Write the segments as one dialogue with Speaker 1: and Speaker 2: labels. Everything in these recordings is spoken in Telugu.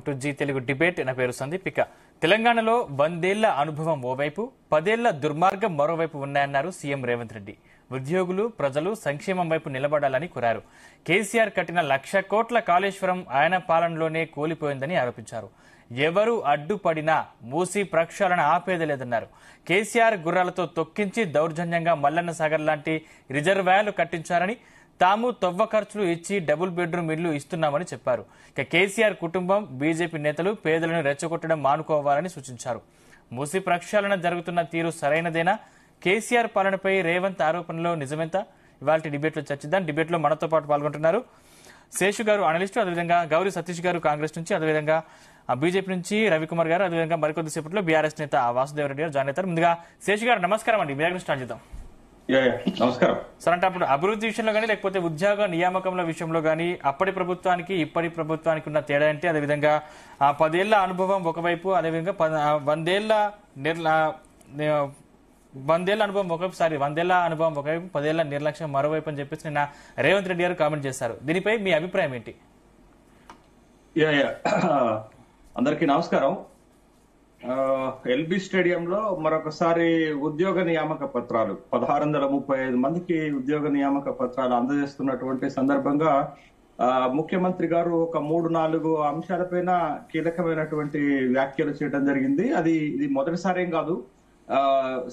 Speaker 1: To G Telugu debate. నా పేరు సందీప్. ఇక తెలంగాణలో 100 ఏళ్ల అనుభవం ఓవైపు, 10 ఏళ్ల దుర్మార్గం మరోవైపు ఉన్నాయన్నారు సీఎం రేవంత్ రెడ్డి. ఉద్యోగులు, ప్రజలు సంక్షేమం వైపు నిలబడాలని కోరారు. కేసీఆర్ కట్టిన 1,00,000 కోట్ల కాళేశ్వరం ఆయన పాలనలోనే కూలిపోయిందని ఆరోపించారు. ఎవరు అడ్డుపడినా మూసి ప్రక్షాళన ఆపేదలేదన్నారు. కేసీఆర్ గుర్రాలతో తొక్కించి దౌర్జన్యంగా మల్లన్న సాగర్ లాంటి రిజర్వాయర్లు కట్టించారని, తాము తొవ్వ ఖర్చులు ఇచ్చి డబుల్ బెడ్రూమ్ ఇళ్లు ఇస్తున్నామని చెప్పారు. ఇక కేసీఆర్ కుటుంబం, బీజేపీ నేతలు పేదలను రెచ్చగొట్టడం మానుకోవాలని సూచించారు. మూసి ప్రక్షాళన జరుగుతున్న తీరు సరైనదేనా? కేసీఆర్ పాలనపై రేవంత్ ఆరోపణలో నిజమెంత? ఇవాళ డిబేట్లో చర్చిద్దాం. డిబేట్లో మనతో పాటు పాల్గొంటున్నారు శేషు గారు, అనలిస్టు, అదేవిధంగా గౌరీ సతీష్ గారు కాంగ్రెస్ నుంచి, అదేవిధంగా బీజేపీ నుంచి రవికుమార్ గారు, అదేవిధంగా మరికొద్ది సేపట్లో బీఆర్ఎస్ నేత వాసుదేవరెడ్డి గారు జాయిన్ అవుతారు. ముందుగా శేషు గారు నమస్కారం అండి. మీ దగ్గర స్టార్ట్ చేద్దాం.
Speaker 2: నమస్కారం
Speaker 1: సార్. అంటే అప్పుడు అభివృద్ధి విషయంలో కానీ, లేకపోతే ఉద్యోగ నియామకంల విషయంలో కానీ అప్పటి ప్రభుత్వానికి ఇప్పటి ప్రభుత్వానికి ఉన్న తేడా ఏంటి? అదేవిధంగా 10 ఏళ్ల అనుభవం ఒకవైపు, అదేవిధంగా 100 ఏళ్ల అనుభవం ఒకవైపు, 100 ఏళ్ల అనుభవం ఒకవైపు, 10 ఏళ్ల నిర్లక్ష్యం మరోవైపు అని చెప్పేసి నిన్న రేవంత్ రెడ్డి గారు కామెంట్ చేశారు. దీనిపై మీ అభిప్రాయం ఏంటి?
Speaker 2: అందరికీ నమస్కారం. ఎల్బీ స్టేడియంలో మరొకసారి ఉద్యోగ నియామక పత్రాలు 1635 మందికి ఉద్యోగ నియామక పత్రాలు అందజేస్తున్నటువంటి సందర్భంగా ముఖ్యమంత్రి గారు ఒక 3-4 అంశాలపైన కీలకమైనటువంటి వ్యాఖ్యలు చేయడం జరిగింది. ఇది మొదటిసారేం కాదు.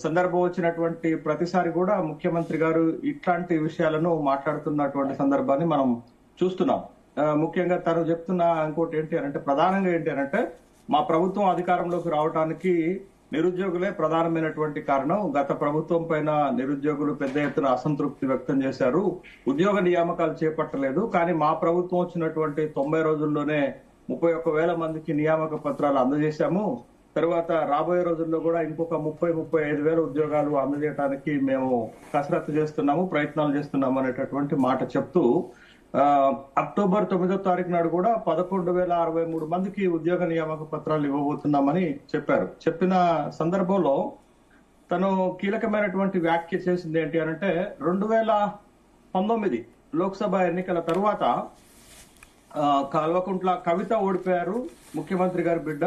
Speaker 2: సందర్భం వచ్చినటువంటి ప్రతిసారి కూడా ముఖ్యమంత్రి గారు ఇట్లాంటి విషయాలను మాట్లాడుతున్నటువంటి సందర్భాన్ని మనం చూస్తున్నాం. ముఖ్యంగా తను చెప్తున్న ఇంకోటి ఏంటి అంటే, ప్రధానంగా ఏంటి అంటే, మా ప్రభుత్వం అధికారంలోకి రావడానికి నిరుద్యోగులే ప్రధానమైనటువంటి కారణం. గత ప్రభుత్వం పైన నిరుద్యోగులు పెద్ద ఎత్తున అసంతృప్తి వ్యక్తం చేశారు. ఉద్యోగ నియామకాలు చేపట్టలేదు. కానీ మా ప్రభుత్వం వచ్చినటువంటి 90 రోజుల్లోనే 31,000 మందికి నియామక పత్రాలు అందజేశాము. తర్వాత రాబోయే రోజుల్లో కూడా ఇంకొక 30-35,000 ఉద్యోగాలు అందజేయడానికి మేము కసరత్తు చేస్తున్నాము, ప్రయత్నాలు చేస్తున్నాము అనేటటువంటి మాట చెప్తూ అక్టోబర్ 9వ తారీఖు నాడు కూడా 11,063 మందికి ఉద్యోగ నియామక పత్రాలు ఇవ్వబోతున్నామని చెప్పారు. చెప్పిన సందర్భంలో తను కీలకమైనటువంటి వ్యాఖ్య చేసింది ఏంటి అంటే, 2019 లోక్సభ ఎన్నికల తరువాత కల్వకుంట్ల కవిత ఓడిపోయారు, ముఖ్యమంత్రి గారి బిడ్డ.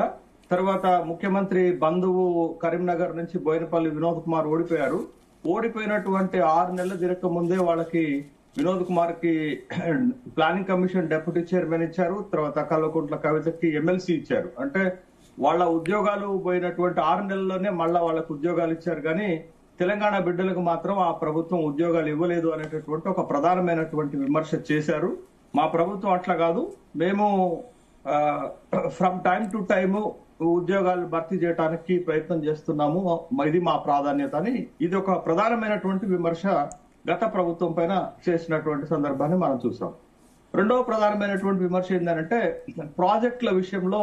Speaker 2: తర్వాత ముఖ్యమంత్రి బంధువు కరీంనగర్ నుంచి బోయినపల్లి వినోద్ కుమార్ ఓడిపోయారు. ఓడిపోయినటువంటి 6 నెలల తిరగక ముందే వాళ్ళకి వినోద్ కుమార్ కి ప్లానింగ్ కమిషన్ డెప్యూటీ చైర్మన్ ఇచ్చారు. తర్వాత కల్వకుంట్ల కవితకి ఎమ్మెల్సీ ఇచ్చారు. అంటే వాళ్ళ ఉద్యోగాలు పోయినటువంటి 6 నెలల్లోనే మళ్ళా వాళ్ళకు ఉద్యోగాలు ఇచ్చారు. కానీ తెలంగాణ బిడ్డలకు మాత్రం ఆ ప్రభుత్వం ఉద్యోగాలు ఇవ్వలేదు అనేటటువంటి ఒక ప్రధానమైనటువంటి విమర్శ చేశారు. మా ప్రభుత్వం అట్లా కాదు, మేము ఫ్రమ్ టైం టు టైము ఉద్యోగాలు భర్తీ చేయడానికి ప్రయత్నం చేస్తున్నాము, ఇది మా ప్రాధాన్యత అని ఇది ఒక ప్రధానమైనటువంటి విమర్శ గత ప్రభుత్వం పైన చేసినటువంటి సందర్భాన్ని మనం చూసాం. రెండవ ప్రధానమైనటువంటి విమర్శ ఏంటంటే, ప్రాజెక్టుల విషయంలో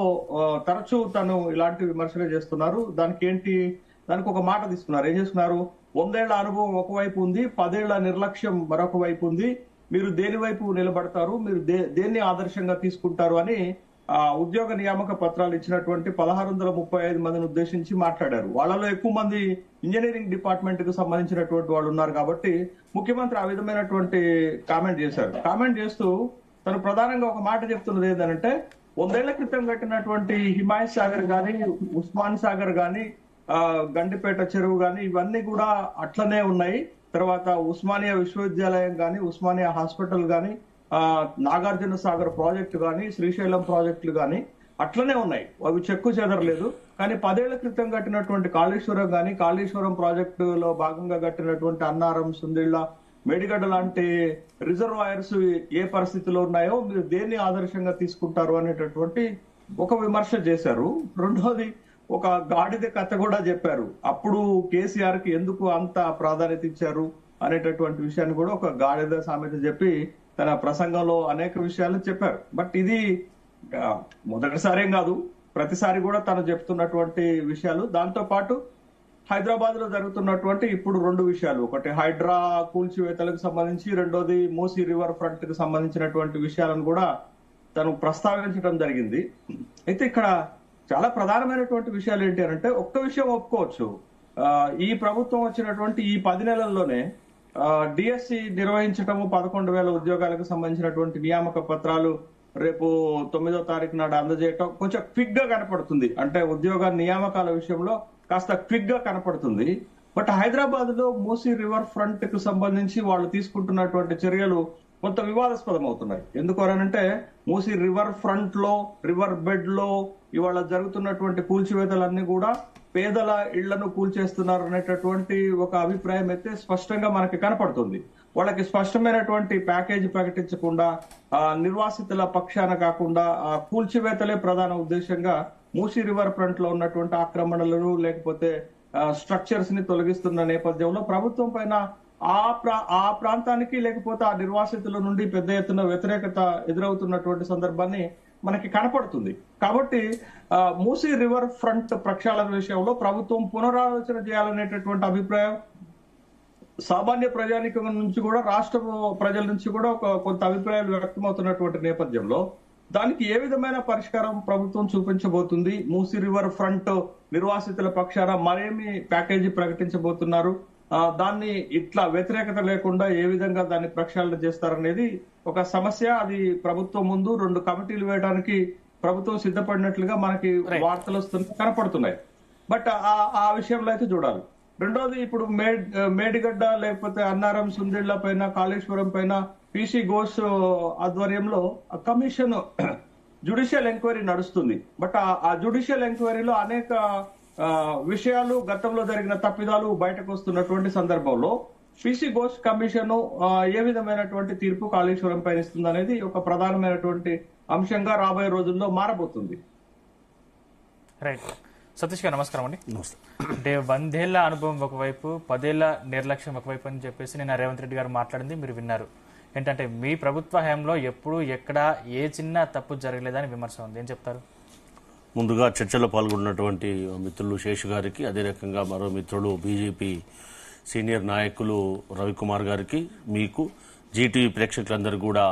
Speaker 2: తరచూ తను ఇలాంటి విమర్శలు చేస్తున్నారు. దానికి ఒక మాట తీసుకున్నారు. ఏం చేస్తున్నారు? 100 ఏళ్ల అనుభవం ఒకవైపు ఉంది, 10 ఏళ్ల నిర్లక్ష్యం మరొక వైపు ఉంది. మీరు దేని వైపు నిలబడతారు, మీరు దేన్ని ఆదర్శంగా తీసుకుంటారు అని ఉద్యోగ నియామక పత్రాలు ఇచ్చినటువంటి 1635 మందిని ఉద్దేశించి మాట్లాడారు. వాళ్ళలో ఎక్కువ మంది ఇంజనీరింగ్ డిపార్ట్మెంట్ కు సంబంధించినటువంటి వాళ్ళు ఉన్నారు. కాబట్టి ముఖ్యమంత్రి ఆ విధమైనటువంటి కామెంట్ చేశారు. కామెంట్ చేస్తూ తను ప్రధానంగా ఒక మాట చెప్తున్నది ఏంటంటే, 100 ఏళ్ల క్రితం కట్టినటువంటి హిమాయత్ సాగర్ గాని, ఉస్మాన్ సాగర్ గాని, గండిపేట చెరువు గాని, ఇవన్నీ కూడా అట్లనే ఉన్నాయి. తర్వాత ఉస్మానియా విశ్వవిద్యాలయం గాని, ఉస్మానియా హాస్పిటల్ గాని, నాగార్జున సాగర్ ప్రాజెక్టు గాని, శ్రీశైలం ప్రాజెక్టులు గాని అట్లనే ఉన్నాయి. అవి చెక్కు చెదరలేదు. కానీ 10 ఏళ్ల క్రితం కట్టినటువంటి కాళేశ్వరం గాని, కాళేశ్వరం ప్రాజెక్టులో భాగంగా కట్టినటువంటి అన్నారం, సుందిళ్ల, మేడిగడ్డ లాంటి రిజర్వాయర్స్ ఏ పరిస్థితిలో ఉన్నాయో మీరు దేన్ని ఆదర్శంగా తీసుకుంటారు అనేటటువంటి ఒక విమర్శ చేశారు. రెండోది, ఒక గాడిద కథ కూడా చెప్పారు. అప్పుడు కేసీఆర్ కి ఎందుకు అంత ప్రాధాన్యత ఇచ్చారు అనేటటువంటి విషయాన్ని కూడా ఒక గాడిద సామెత చెప్పి తన ప్రసంగంలో అనేక విషయాలు చెప్పారు. బట్ ఇది మొదటిసారేం కాదు, ప్రతిసారి కూడా తను చెప్తున్నటువంటి విషయాలు. దాంతో పాటు హైదరాబాద్ లో జరుగుతున్నటువంటి ఇప్పుడు 2 విషయాలు, ఒకటి హైడ్రా కూల్చివేతలకు సంబంధించి, రెండోది మూసీ రివర్ ఫ్రంట్ కి సంబంధించినటువంటి విషయాలను కూడా తను ప్రస్తావించడం జరిగింది. అయితే ఇక్కడ చాలా ప్రధానమైనటువంటి విషయాలు ఏంటి అంటే, ఒక్క విషయం ఒప్పుకోవచ్చు, ఈ ప్రభుత్వం వచ్చినటువంటి ఈ 10 నెలల్లోనే డిఎస్సి నిర్వహించటము, 11,000 ఉద్యోగాలకు సంబంధించినటువంటి నియామక పత్రాలు రేపు 9వ తారీఖు నాడు అందజేయటం కొంచెం క్విక్ గా కనపడుతుంది. అంటే ఉద్యోగ నియామకాల విషయంలో కాస్త క్విక్ గా కనపడుతుంది. బట్ హైదరాబాద్ లో మూసీ రివర్ ఫ్రంట్ కు సంబంధించి వాళ్ళు తీసుకుంటున్నటువంటి చర్యలు కొంత వివాదాస్పదం అవుతున్నాయి. ఎందుకనంటే మూసీ రివర్ ఫ్రంట్ లో, రివర్ బెడ్ లో ఇవాళ జరుగుతున్నటువంటి కూల్చివేతలన్నీ కూడా పేదల ఇళ్లను కూల్చేస్తున్నారు అనేటటువంటి ఒక అభిప్రాయం అయితే స్పష్టంగా మనకి కనపడుతుంది. వాళ్ళకి స్పష్టమైనటువంటి ప్యాకేజీ ప్రకటించకుండా, నిర్వాసితుల పక్షాన కాకుండా కూల్చివేతలే ప్రధాన ఉద్దేశంగా మూసీ రివర్ ఫ్రంట్ లో ఉన్నటువంటి ఆక్రమణలను లేకపోతే స్ట్రక్చర్స్ ని తొలగిస్తున్న నేపథ్యంలో ప్రభుత్వం పైన ఆ ప్రాంతానికి లేకపోతే ఆ నిర్వాసితుల నుండి పెద్ద ఎత్తున వ్యతిరేకత ఎదురవుతున్నటువంటి సందర్భాన్ని మనకి కనపడుతుంది. కాబట్టి మూసీ రివర్ ఫ్రంట్ ప్రక్షాళన విషయంలో ప్రభుత్వం పునరాలోచన చేయాలనేటటువంటి అభిప్రాయం సామాన్య ప్రజానికం నుంచి కూడా, రాష్ట్ర ప్రజల నుంచి కూడా కొంత అభిప్రాయాలు వ్యక్తమవుతున్నటువంటి నేపథ్యంలో దానికి ఏ విధమైన పరిష్కారం ప్రభుత్వం చూపించబోతుంది, మూసీ రివర్ ఫ్రంట్ నిర్వాసితుల పక్షాన మరేమి ప్యాకేజీ ప్రకటించబోతున్నారు, దాన్ని ఇట్లా వ్యతిరేకత లేకుండా ఏ విధంగా దాన్ని ప్రక్షాళన చేస్తారనేది ఒక సమస్య. అది ప్రభుత్వం ముందు 2 కమిటీలు వేయడానికి ప్రభుత్వం సిద్ధపడినట్లుగా మనకి వార్తలు కనపడుతున్నాయి. బట్ ఆ విషయంలో అయితే చూడాలి. రెండోది, ఇప్పుడు మేడిగడ్డ లేకపోతే అన్నారం, సుందిళ్ల పైన, కాళేశ్వరం పైన పిసి ఘోష్ ఆధ్వర్యంలో కమిషన్ జ్యుడిషియల్ ఎంక్వైరీ నడుస్తుంది. బట్ ఆ జ్యుడిషియల్ ఎంక్వైరీలో అనేక విషయాలు, గతంలో జరిగిన తప్పిదాలు బయటకు వస్తున్నటువంటి సందర్భంలో పిసి ఘోష్ కమిషన్ ఏ విధమైనటువంటి తీర్పు కాళేశ్వరం పైన ఇస్తుంది అనేది ఒక ప్రధానమైనటువంటి అంశంగా రాబోయే రోజుల్లో మారబోతుంది.
Speaker 1: రైట్. సతీష్ గారు నమస్కారం అండి. అంటే 100 ఏళ్ల అనుభవం ఒకవైపు, 10 ఏళ్ల నిర్లక్ష్యం ఒకవైపు అని చెప్పేసి నిన్న రేవంత్ రెడ్డి గారు మాట్లాడింది మీరు విన్నారు. ఏంటంటే మీ ప్రభుత్వ హయాంలో ఎప్పుడు ఎక్కడ ఏ చిన్న తప్పు జరగలేదని విమర్శ ఉంది, ఏం చెప్తారు?
Speaker 3: ముందుగా చర్చలో పాల్గొన్నటువంటి మిత్రులు శేషు గారికి, అదే రకంగా మరో మిత్రులు బీజేపీ సీనియర్ నాయకులు రవికుమార్ గారికి, మీకు, జీటీవీ ప్రేక్షకులందరూ కూడా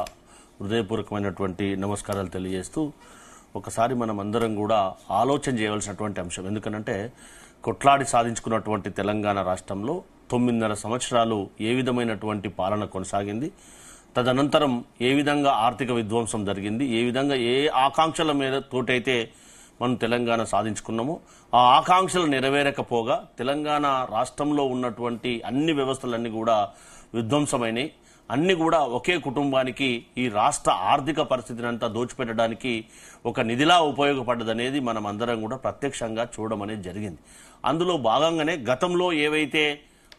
Speaker 3: హృదయపూర్వకమైనటువంటి నమస్కారాలు తెలియజేస్తూ, ఒకసారి మనం అందరం కూడా ఆలోచన చేయవలసినటువంటి అంశం. ఎందుకనంటే కొట్లాడి సాధించుకున్నటువంటి తెలంగాణ రాష్ట్రంలో 9.5 సంవత్సరాలు ఏ విధమైనటువంటి పాలన కొనసాగింది, తదనంతరం ఏ విధంగా ఆర్థిక విధ్వంసం జరిగింది, ఏ విధంగా ఏ ఆకాంక్షల మీద తోటైతే మనం తెలంగాణ సాధించుకున్నామో ఆ ఆకాంక్షలు నెరవేరకపోగా తెలంగాణ రాష్ట్రంలో ఉన్నటువంటి అన్ని వ్యవస్థలన్నీ కూడా విధ్వంసమైనవి. అన్ని కూడా ఒకే కుటుంబానికి ఈ రాష్ట్ర ఆర్థిక పరిస్థితిని అంతా దోచిపెట్టడానికి ఒక నిధిలా ఉపయోగపడ్డదనేది మనం అందరం కూడా ప్రత్యక్షంగా చూడడం అనేది జరిగింది. అందులో భాగంగానే గతంలో ఏవైతే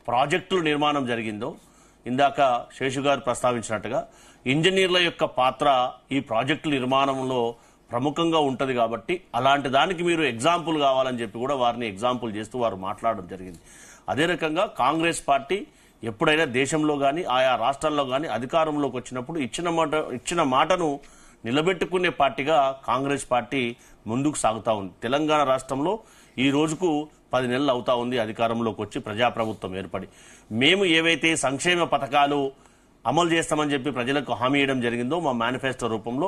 Speaker 3: ప్రాజెక్టుల నిర్మాణం జరిగిందో, ఇందాక శేషు గారు ప్రస్తావించినట్టుగా ఇంజనీర్ల యొక్క పాత్ర ఈ ప్రాజెక్టుల నిర్మాణంలో ప్రముఖంగా ఉంటుంది. కాబట్టి అలాంటి దానికి మీరు ఎగ్జాంపుల్ కావాలని చెప్పి కూడా వారిని ఎగ్జాంపుల్ చేస్తూ వారు మాట్లాడడం జరిగింది. అదే రకంగా కాంగ్రెస్ పార్టీ ఎప్పుడైనా దేశంలో కానీ ఆయా రాష్ట్రాల్లో కానీ అధికారంలోకి వచ్చినప్పుడు ఇచ్చిన మాటను నిలబెట్టుకునే పార్టీగా కాంగ్రెస్ పార్టీ ముందుకు సాగుతా ఉంది. తెలంగాణ రాష్ట్రంలో ఈ రోజుకు 10 నెలలు అవుతా ఉంది అధికారంలోకి వచ్చి, ప్రజాప్రభుత్వం ఏర్పడి. మేము ఏవైతే సంక్షేమ పథకాలు అమలు చేస్తామని చెప్పి ప్రజలకు హామీ ఇవ్వడం జరిగిందో మా మేనిఫెస్టో రూపంలో,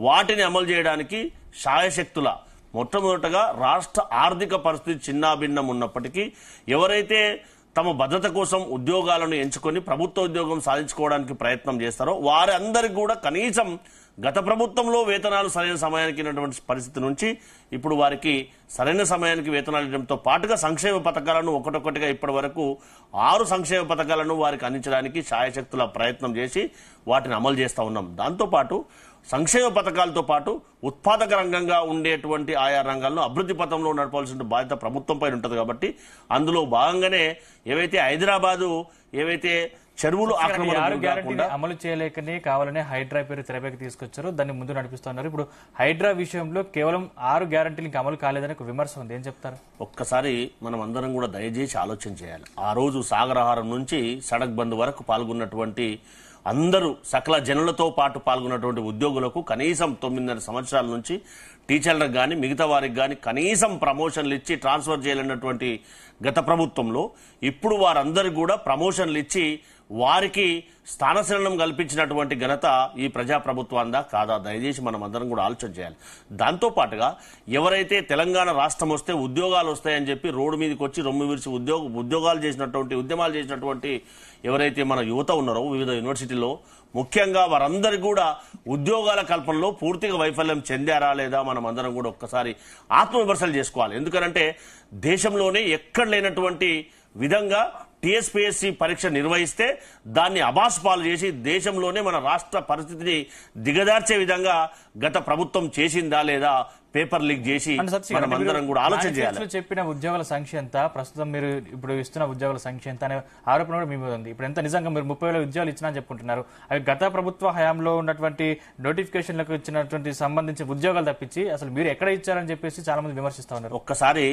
Speaker 3: వాటిని అమలు చేయడానికి శాయశక్తుల మొట్టమొదటగా రాష్ట్ర ఆర్థిక పరిస్థితి చిన్నాభిన్నం ఉన్నప్పటికీ ఎవరైతే తమ భద్రత కోసం ఉద్యోగాలను ఎంచుకొని ప్రభుత్వ ఉద్యోగం సాధించుకోవడానికి ప్రయత్నం చేస్తారో వారందరికీ కూడా కనీసం గత ప్రభుత్వంలో వేతనాలు సరైన సమయానికి ఇచ్చినటువంటి పరిస్థితి నుంచి ఇప్పుడు వారికి సరైన సమయానికి వేతనాలు ఇవ్వడంతో పాటుగా సంక్షేమ పథకాలను ఒక్కొక్కటిగా ఇప్పటి వరకు 6 సంక్షేమ పథకాలను వారికి అందించడానికి శాయశక్తుల ప్రయత్నం చేసి వాటిని అమలు చేస్తూ ఉన్నాం. దాంతోపాటు సంక్షేమ పథకాలతో పాటు ఉత్పాదక రంగంగా ఉండేటువంటి ఆయా రంగాలను అభివృద్ధి పథంలో నడపాల్సిన బాధ్యత ప్రభుత్వం పైన ఉంటుంది. కాబట్టి అందులో భాగంగానే ఏవైతే హైదరాబాదు ఏవైతే చెరువులు ఆక్రమణ
Speaker 1: అమలు చేయలేకనే కావాలనే హైడ్రా పేరు తెరపైకి తీసుకొచ్చారు, దాన్ని ముందు నడిపిస్తున్నారు. ఇప్పుడు హైడ్రా విషయంలో కేవలం 6 గ్యారంటీలు ఇంకా అమలు కాలేదని ఒక విమర్శ ఉంది, ఏం చెప్తారు?
Speaker 3: ఒక్కసారి మనం అందరం కూడా దయచేసి ఆలోచన చేయాలి. ఆ రోజు సాగరహారం నుంచి సడక్ బంద్ వరకు పాల్గొన్నటువంటి అందరూ సకల జనులతో పాటు పాల్గొన్నటువంటి ఉద్యోగులకు కనీసం 9.5 సంవత్సరాల నుంచి టీచర్లకు కానీ మిగతా వారికి కానీ కనీసం ప్రమోషన్లు ఇచ్చి ట్రాన్స్ఫర్ చేయాలన్నటువంటి గత ప్రభుత్వంలో ఇప్పుడు వారందరికీ కూడా ప్రమోషన్లు ఇచ్చి వారికి స్థానశలనం కల్పించినటువంటి ఘనత ఈ ప్రజాప్రభుత్వాందా కాదా? దయచేసి మనం అందరం కూడా ఆలోచన చేయాలి. దాంతో పాటుగా ఎవరైతే తెలంగాణ రాష్ట్రం వస్తే ఉద్యోగాలు వస్తాయని చెప్పి రోడ్డు మీదకి వచ్చి రొమ్ము విరిచి ఉద్యోగాలు చేసినటువంటి ఉద్యమాలు చేసినటువంటి ఎవరైతే మన యువత ఉన్నారో వివిధ యూనివర్సిటీలో ముఖ్యంగా వారందరికీ కూడా ఉద్యోగాల కల్పనలో పూర్తిగా వైఫల్యం చెందారా లేదా మనం అందరం కూడా ఒక్కసారి ఆత్మవిమర్శలు చేసుకోవాలి. ఎందుకంటే దేశంలోనే ఎక్కడ లేనటువంటి విధంగా టీఎస్పీఎస్సీ పరీక్ష నిర్వహిస్తే దాన్ని అబాస్పాలు చేసి దేశంలోనే మన రాష్ట్ర పరిస్థితిని దిగదార్చే విధంగా గత ప్రభుత్వం చేసిందా లేదా పేపర్ లీక్ చేసి మనం అందరం కూడా ఆలోచన చేయాలి.
Speaker 1: చెప్పిన ఉద్యోగాల సంఖ్య ఎంత, ప్రస్తుతం మీరు ఇప్పుడు ఇస్తున్న ఉద్యోగాల సంఖ్య ఎంత అనే ఆరోపణ కూడా మీ మీద ఉంది. ఇప్పుడు ఎంత నిజంగా మీరు 30,000 ఉద్యోగాలు ఇచ్చినా అని చెప్పుకుంటున్నారు. అవి గత ప్రభుత్వ హయాంలో ఉన్నటువంటి నోటిఫికేషన్లకు ఇచ్చినటువంటి సంబంధించిన ఉద్యోగాలు తప్పించి అసలు మీరు ఎక్కడ ఇచ్చారని చెప్పేసి చాలా మంది విమర్శిస్తా ఉన్నారు.
Speaker 3: ఒక్కసారి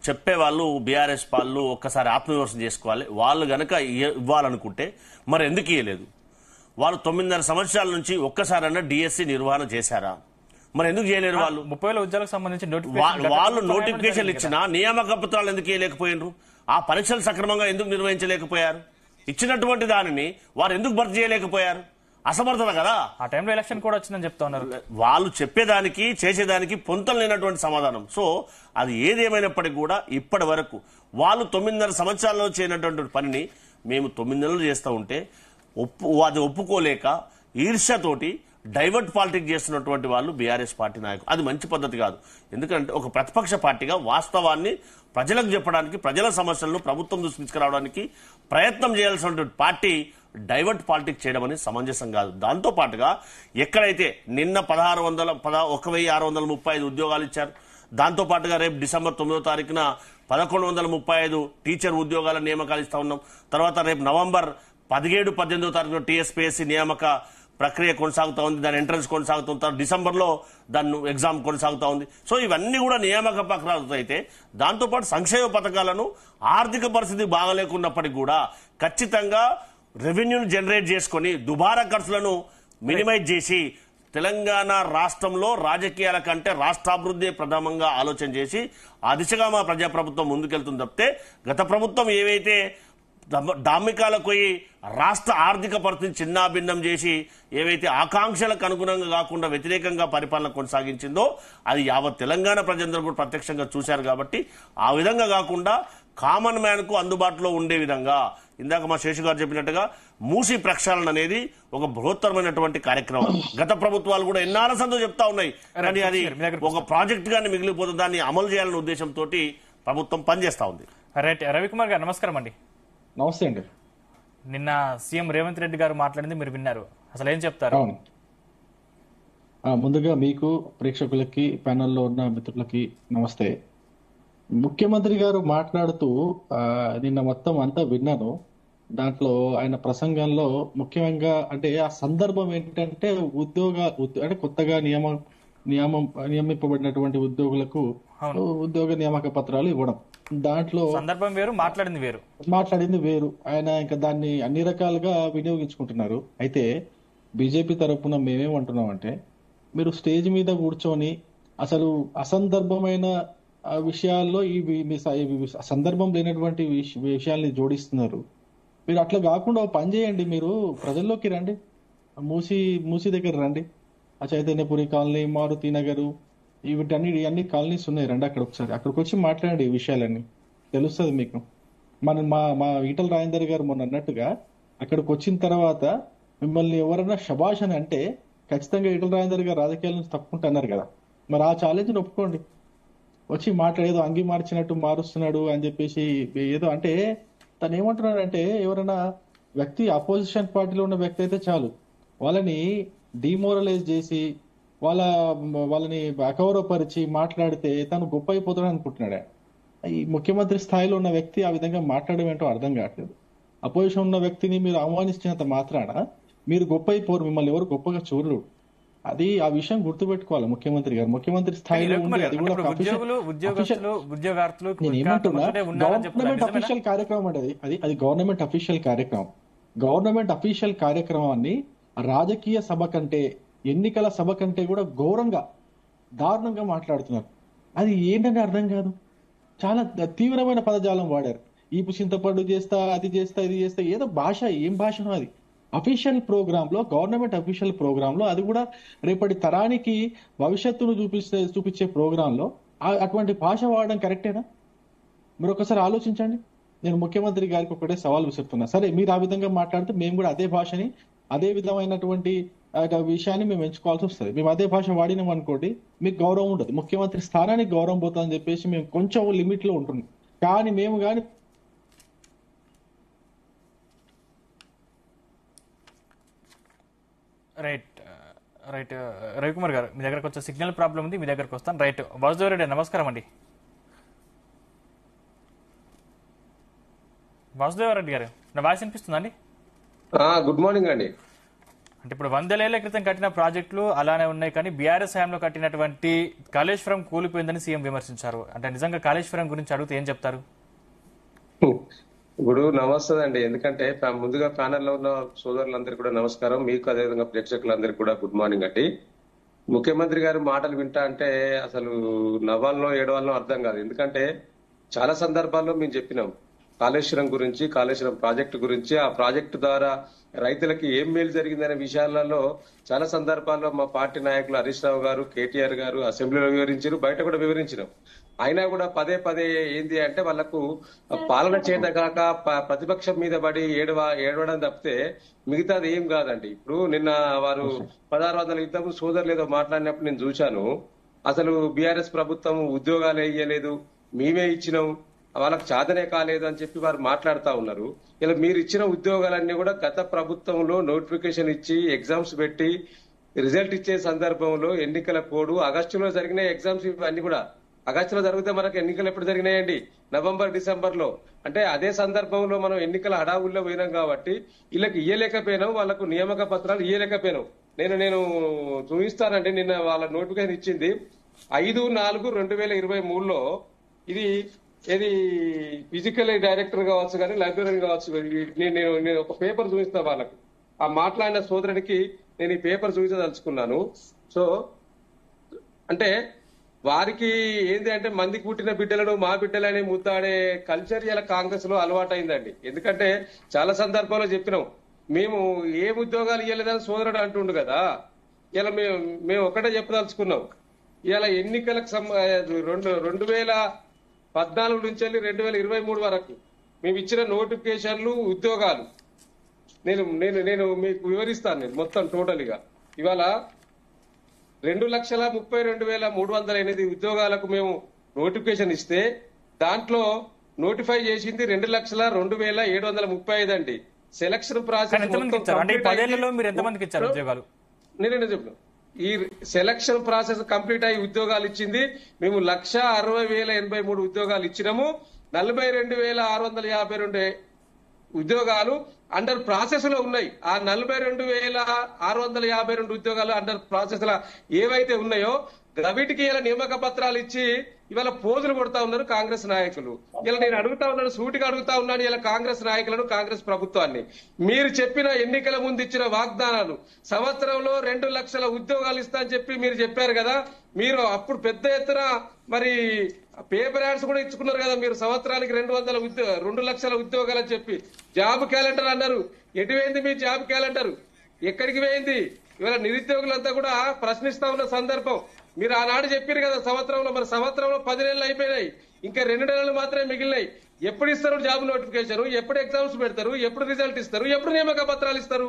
Speaker 3: చెప్పే వాళ్ళు బీఆర్ఎస్ వాళ్ళు ఒక్కసారి ఆత్మవిమర్శ చేసుకోవాలి. వాళ్ళు గనక ఇవ్వాలనుకుంటే మరి ఎందుకు ఇవ్వలేదు? వాళ్ళు 9.5 సంవత్సరాల నుంచి ఒక్కసారన్నా డిఎస్సి నిర్వహణ చేశారా? మరి ఎందుకు చేయలేరు? వాళ్ళు
Speaker 1: 30,000 ఉద్యోగాలకు సంబంధించి
Speaker 3: వాళ్ళు నోటిఫికేషన్లు ఇచ్చినా నియామక పత్రాలు ఎందుకు ఇవ్వలేకపోయినారు? ఆ పరీక్షలు సక్రమంగా ఎందుకు నిర్వహించలేకపోయారు? ఇచ్చినటువంటి దానిని వారు ఎందుకు భర్తీ చేయలేకపోయారు? అసమర్థత కదా.
Speaker 1: ఆ టైంలో ఎలక్షన్ కూడా వచ్చిందని చెప్తా ఉన్నారు.
Speaker 3: వాళ్ళు చెప్పేదానికి చేసేదానికి పొంతం లేనటువంటి సమాధానం. సో అది ఏదేమైనప్పటికీ కూడా ఇప్పటి వరకు వాళ్ళు 9.5 సంవత్సరాల్లో చేయనటువంటి పనిని మేము 9 నెలలు చేస్తూ ఉంటే అది ఒప్పుకోలేక ఈర్ష్యతోటి డైవర్ట్ పాలిటిక్స్ చేస్తున్నటువంటి వాళ్ళు బీఆర్ఎస్ పార్టీ నాయకులు. అది మంచి పద్ధతి కాదు. ఎందుకంటే ఒక ప్రతిపక్ష పార్టీగా వాస్తవాన్ని ప్రజలకు చెప్పడానికి, ప్రజల సమస్యలను ప్రభుత్వం దృష్టికి తీసుకురావడానికి ప్రయత్నం చేయాల్సినటువంటి పార్టీ డైవర్ట్ పాలిటిక్స్ చేయడం అనేది సమంజసం కాదు. దాంతో పాటుగా ఎక్కడైతే నిన్న 1,635 ఉద్యోగాలు ఇచ్చారు, దాంతో పాటుగా రేపు డిసెంబర్ 9వ తారీఖున 1,135 టీచర్ ఉద్యోగాల నియామకాలు ఇస్తా ఉన్నాం. తర్వాత రేపు నవంబర్ 17, 18వ తారీఖున టీఎస్పీఎస్సీ నియామక ప్రక్రియ కొనసాగుతూ ఉంది. దాని ఎంట్రన్స్ కొనసాగుతుంది. డిసెంబర్లో దాని ఎగ్జామ్ కొనసాగుతూ ఉంది. సో ఇవన్నీ కూడా నియామక ప్రక్రియ అయితే దాంతోపాటు సంక్షేమ పథకాలను ఆర్థిక పరిస్థితి బాగలేకున్నప్పటికీ కూడా ఖచ్చితంగా రెవెన్యూను జనరేట్ చేసుకుని దుబారా ఖర్చులను మినిమైజ్ చేసి తెలంగాణ రాష్ట్రంలో రాజకీయాల కంటే రాష్ట్రాభివృద్ధి ప్రథమంగా ఆలోచన చేసి ఆ దిశగా మా ప్రజాప్రభుత్వం ముందుకెళ్తుంది తప్పితే గత ప్రభుత్వం ఏవైతే డామికాలకు పోయి రాష్ట్ర ఆర్థిక పరిస్థితిని చిన్నాభిన్నం చేసి ఏవైతే ఆకాంక్షలకు అనుగుణంగా కాకుండా వ్యతిరేకంగా పరిపాలన కొనసాగించిందో అది యావత్ తెలంగాణ ప్రజలందరూ కూడా ప్రత్యక్షంగా చూశారు. కాబట్టి ఆ విధంగా కాకుండా కామన్ మ్యాన్ కు అందుబాటులో ఉండే విధంగా ఇందాక మా శేషు గారు చెప్పినట్టుగా మూసి ప్రక్షాళన అనేది ఒక బృహత్తరమైనటువంటి కార్యక్రమం. గత ప్రభుత్వాలు కూడా ఎన్నాళ్ళ సందో చెప్తా ఉన్నాయి, కానీ అది ఒక ప్రాజెక్ట్ గానే మిగిలిపోతుంది. దాన్ని అమలు చేయాలనే ఉద్దేశంతో ప్రభుత్వం పనిచేస్తా ఉంది.
Speaker 1: రైట్, రవికుమార్ గారు నమస్కారం అండి.
Speaker 2: నమస్తే అండి.
Speaker 1: నిన్న సీఎం రేవంత్ రెడ్డి గారు మాట్లాడింది మీరు విన్నారు, అసలు ఏం చెప్తారు?
Speaker 4: ముందుగా మీకు, ప్రేక్షకులకి, ప్యానెల్లో ఉన్న మిత్రులకి నమస్తే. ముఖ్యమంత్రి గారు మాట్లాడుతూ నిన్న మొత్తం అంతా విన్నాను. దాంట్లో ఆయన ప్రసంగంలో ముఖ్యంగా అంటే ఆ సందర్భం ఏంటంటే అంటే కొత్తగా నియమింపబడినటువంటి ఉద్యోగులకు ఉద్యోగ నియామక పత్రాలు ఇవ్వడం, దాంట్లో
Speaker 1: సందర్భం వేరు, మాట్లాడింది వేరు. ఆయన ఇంకా దాన్ని అన్ని రకాలుగా వినియోగించుకుంటున్నారు. అయితే బీజేపీ తరఫున మేమేమంటున్నామంటే, మీరు స్టేజ్ మీద కూర్చొని అసలు అసందర్భమైన విషయాల్లో సందర్భం లేనటువంటి విషయాల్ని జోడిస్తున్నారు. మీరు అట్లా కాకుండా పని చేయండి, మీరు ప్రజల్లోకి రండి, మూసి దగ్గర రండి, ఆ చైతన్యపురి కాలనీ, మారుతి నగరు, అన్ని కాలనీస్ ఉన్నాయి, రండి అక్కడికి వచ్చి మాట్లాడండి. ఈ విషయాలన్నీ తెలుస్తుంది మీకు. మా ఈటల రాజేందర్ గారు మొన్న అన్నట్టుగా అక్కడికి వచ్చిన తర్వాత మిమ్మల్ని ఎవరైనా శభాష్ అని అంటే ఖచ్చితంగా ఈటల రాజేందర్ గారు రాజకీయాల నుంచి తప్పుకుంటున్నారు కదా, మరి ఆ ఛాలెంజ్ని ఒప్పుకోండి. వచ్చి మాట్లాడేదో అంగి మార్చినట్టు మారుస్తున్నాడు అని చెప్పేసి ఏదో అంటే తను ఏమంటున్నాడంటే, ఎవరైనా వ్యక్తి అపోజిషన్ పార్టీలో ఉన్న వ్యక్తి అయితే చాలు, వాళ్ళని డిమోరలైజ్ చేసి వాళ్ళని అగౌరవపరిచి మాట్లాడితే తను గొప్ప అయిపోతాడు అనుకుంటున్నాడు. ఈ ముఖ్యమంత్రి స్థాయిలో ఉన్న వ్యక్తి ఆ విధంగా మాట్లాడడం ఏంటో అర్థం కావట్లేదు. అపోజిషన్ ఉన్న వ్యక్తిని మీరు అవమానించినంత మాత్రాన మీరు గొప్ప అయిపోరు, మిమ్మల్ని ఎవరు గొప్పగా చూడరు. అది ఆ విషయం గుర్తుపెట్టుకోవాలి ముఖ్యమంత్రి గారు. ముఖ్యమంత్రి స్థాయిలో ఉండి అది కూడా గవర్నమెంట్ అఫీషియల్ కార్యక్రమం అంటే అది గవర్నమెంట్ అఫీషియల్ కార్యక్రమం. గవర్నమెంట్ అఫీషియల్ కార్యక్రమాన్ని రాజకీయ సభ కంటే, ఎన్నికల సభ కంటే కూడా దారుణంగా మాట్లాడుతున్నారు. అది ఏంటనే అర్థం కాదు. చాలా తీవ్రమైన పదజాలం వాడారు.
Speaker 4: ఈపు చింతపండు చేస్తా, అది చేస్తా, ఇది చేస్తా, ఏదో భాష, ఏం భాషనో అది. అఫీషియల్ ప్రోగ్రామ్ లో, గవర్నమెంట్ అఫీషియల్ ప్రోగ్రామ్ లో, అది కూడా రేపటి తరానికి భవిష్యత్తును చూపించే ప్రోగ్రామ్ లో అటువంటి భాష వాడడం కరెక్టేనా? మీరు ఒకసారి ఆలోచించండి. నేను ముఖ్యమంత్రి గారికి ఒకటే సవాల్ విసురుతున్నా. సరే, మీరు ఆ విధంగా మాట్లాడితే మేము కూడా అదే భాషని, అదే విధమైనటువంటి విషయాన్ని మేము ఎంచుకోవాల్సి వస్తుంది. మేము అదే భాష వాడినాం అనుకోండి, మీకు గౌరవం ఉండదు, ముఖ్యమంత్రి స్థానానికి గౌరవం పోతుందని చెప్పేసి మేము కొంచెం లిమిట్ లో ఉంటున్నాం. కానీ మేము కానీ
Speaker 1: రైట్ రవికుమార్ గారు, మీ దగ్గర కొంచెం సిగ్నల్ ప్రాబ్లం ఉంది, మీ దగ్గరకు వస్తాను. రైట్, వాసుదేవ్ రెడ్డి నమస్కారం అండి. వాసుదేవ్ రెడ్డి గారు, నా వాయిస్ వినిపిస్తుందండి?
Speaker 5: గుడ్ మార్నింగ్ అండి.
Speaker 1: అంటే ఇప్పుడు 100 ఏళ్ల క్రితం కట్టిన ప్రాజెక్టులు అలానే ఉన్నాయి, కానీ బీఆర్ఎస్ హయాంలో కట్టినటువంటి కాళేశ్వరం కూలిపోయిందని సీఎం విమర్శించారు. అంటే నిజంగా కాళేశ్వరం గురించి అడిగితే ఏం చెప్తారు?
Speaker 5: ఇప్పుడు నమస్తే అండి. ఎందుకంటే ముందుగా ప్యానెల్లో ఉన్న సోదరులందరికీ కూడా నమస్కారం, మీకు అదేవిధంగా ప్రేక్షకులందరికీ కూడా గుడ్ మార్నింగ్ అండి. ముఖ్యమంత్రి గారి మాటలు వింటా అంటే అసలు నవ్వాలనో ఏడవాలనో అర్థం కాదు. ఎందుకంటే చాలా సందర్భాల్లో మేము చెప్పినాం కాళేశ్వరం గురించి, కాళేశ్వరం ప్రాజెక్టు గురించి, ఆ ప్రాజెక్టు ద్వారా రైతులకి ఏం మేలు జరిగిందనే విషయాలలో చాలా సందర్భాల్లో మా పార్టీ నాయకులు హరీష్ రావు గారు, కేటీఆర్ గారు అసెంబ్లీలో వివరించారు, బయట కూడా వివరించినాం. అయినా కూడా పదే పదే ఏంది అంటే వాళ్లకు పాలన చేత కాక ప్రతిపక్షం మీద పడి ఏడవడం తప్పితే మిగతాది ఏం కాదండి. ఇప్పుడు నిన్న వారు 1600 యుద్ధం సోదరులు ఏదో మాట్లాడినప్పుడు నేను చూశాను. అసలు బీఆర్ఎస్ ప్రభుత్వం ఉద్యోగాలు వేయలేదు, మేమే ఇచ్చినాం, వాళ్ళకి చాదనే కాలేదు అని చెప్పి వారు మాట్లాడుతా ఉన్నారు. ఇలా మీరు ఇచ్చిన ఉద్యోగాలన్నీ కూడా గత ప్రభుత్వంలో నోటిఫికేషన్ ఇచ్చి ఎగ్జామ్స్ పెట్టి రిజల్ట్ ఇచ్చే సందర్భంలో ఎన్నికల కోడ్ ఆగస్టులో జరిగిన ఎగ్జామ్స్ ఇవన్నీ కూడా ఆగస్టులో జరిగితే మనకు ఎన్నికలు ఎప్పుడు జరిగినాయండి? నవంబర్, డిసెంబర్ లో. అంటే అదే సందర్భంలో మనం ఎన్నికల హడావుల్లో పోయినాం కాబట్టి వీళ్ళకి ఇయ్యలేకపోయినాం, వాళ్ళకు నియామక పత్రాలు ఇయ్యలేకపోయినాం. నేను చూపిస్తానండి. నిన్న వాళ్ళ నోటిఫికేషన్ ఇచ్చింది 5/4/2023లో. ఇది ఫిజికల్ డైరెక్టర్ కావచ్చు, కానీ లైబ్రరీ కావచ్చు. నేను ఒక పేపర్ చూపిస్తా వాళ్ళకు. ఆ మాట్లాడిన సోదరుడికి నేను ఈ పేపర్ చూపించదలుచుకున్నాను. సో అంటే వారికి ఏంది అంటే మందికి పుట్టిన బిడ్డలను మా బిడ్డలని ముద్దాడే కల్చర్ ఇలా కాంగ్రెస్ లో అలవాటైందండి. ఎందుకంటే చాలా సందర్భాల్లో చెప్పినాం, మేము ఏ ఉద్యోగాలు ఇవ్వలేదని సోదరుడు అంటుండు కదా. ఇలా మేము ఒకటే చెప్పదలుచుకున్నాం. ఇలా ఎన్నికలకు 2014 నుంచి 2023 వరకు మేము ఇచ్చిన నోటిఫికేషన్లు, ఉద్యోగాలు నేను మీకు వివరిస్తాను. నేను మొత్తం టోటల్గా ఇవాళ 2,32,308 ఉద్యోగాలకు మేము నోటిఫికేషన్ ఇస్తే దాంట్లో నోటిఫై చేసింది 2,02,735 అండి. సెలక్షన్ ప్రాసెస్ నేనే చెప్పిన ఈ సెలక్షన్ ప్రాసెస్ కంప్లీట్ అయ్యి ఉద్యోగాలు ఇచ్చింది మేము 1,60,083 ఉద్యోగాలు ఇచ్చినాము. 42,652 ఉద్యోగాలు అండర్ ప్రాసెస్ లో ఉన్నాయి. ఆ 42,652 ఉద్యోగాలు అండర్ ప్రాసెస్ లో ఏవైతే ఉన్నాయో వీటికి ఇలా నియామక పత్రాలు ఇచ్చి ఇవాళ పోజులు కొడతా ఉన్నారు కాంగ్రెస్ నాయకులు. ఇలా నేను అడుగుతా ఉన్నాను, సూటిగా అడుగుతా ఉన్నాను ఇలా కాంగ్రెస్ నాయకులను, కాంగ్రెస్ ప్రభుత్వాన్ని. మీరు చెప్పిన ఎన్నికల ముందు ఇచ్చిన వాగ్దానాలు, సంవత్సరంలో 2 లక్షల ఉద్యోగాలు ఇస్తా అని చెప్పి మీరు చెప్పారు కదా. మీరు అప్పుడు పెద్ద ఎత్తున మరి పేపర్ యాడ్స్ కూడా ఇచ్చుకున్నారు కదా. మీరు సంవత్సరానికి 2 లక్షల ఉద్యోగాలు అని చెప్పి జాబ్ క్యాలెండర్ అన్నారు. ఎటు పోయింది మీ జాబ్ క్యాలెండర్? ఎక్కడికి పోయింది? ఇవాళ నిరుద్యోగులంతా కూడా ప్రశ్నిస్తా ఉన్న సందర్భం. మీరు ఆనాడు చెప్పారు కదా సంవత్సరంలో, మరి సంవత్సరంలో 10 నెలలు అయిపోయినాయి, ఇంకా 2 నెలలు మాత్రమే మిగిలినాయి. ఎప్పుడు ఇస్తారు జాబ్ నోటిఫికేషన్? ఎప్పుడు ఎగ్జామ్స్ పెడతారు? ఎప్పుడు రిజల్ట్ ఇస్తారు? ఎప్పుడు నియామక పత్రాలు ఇస్తారు?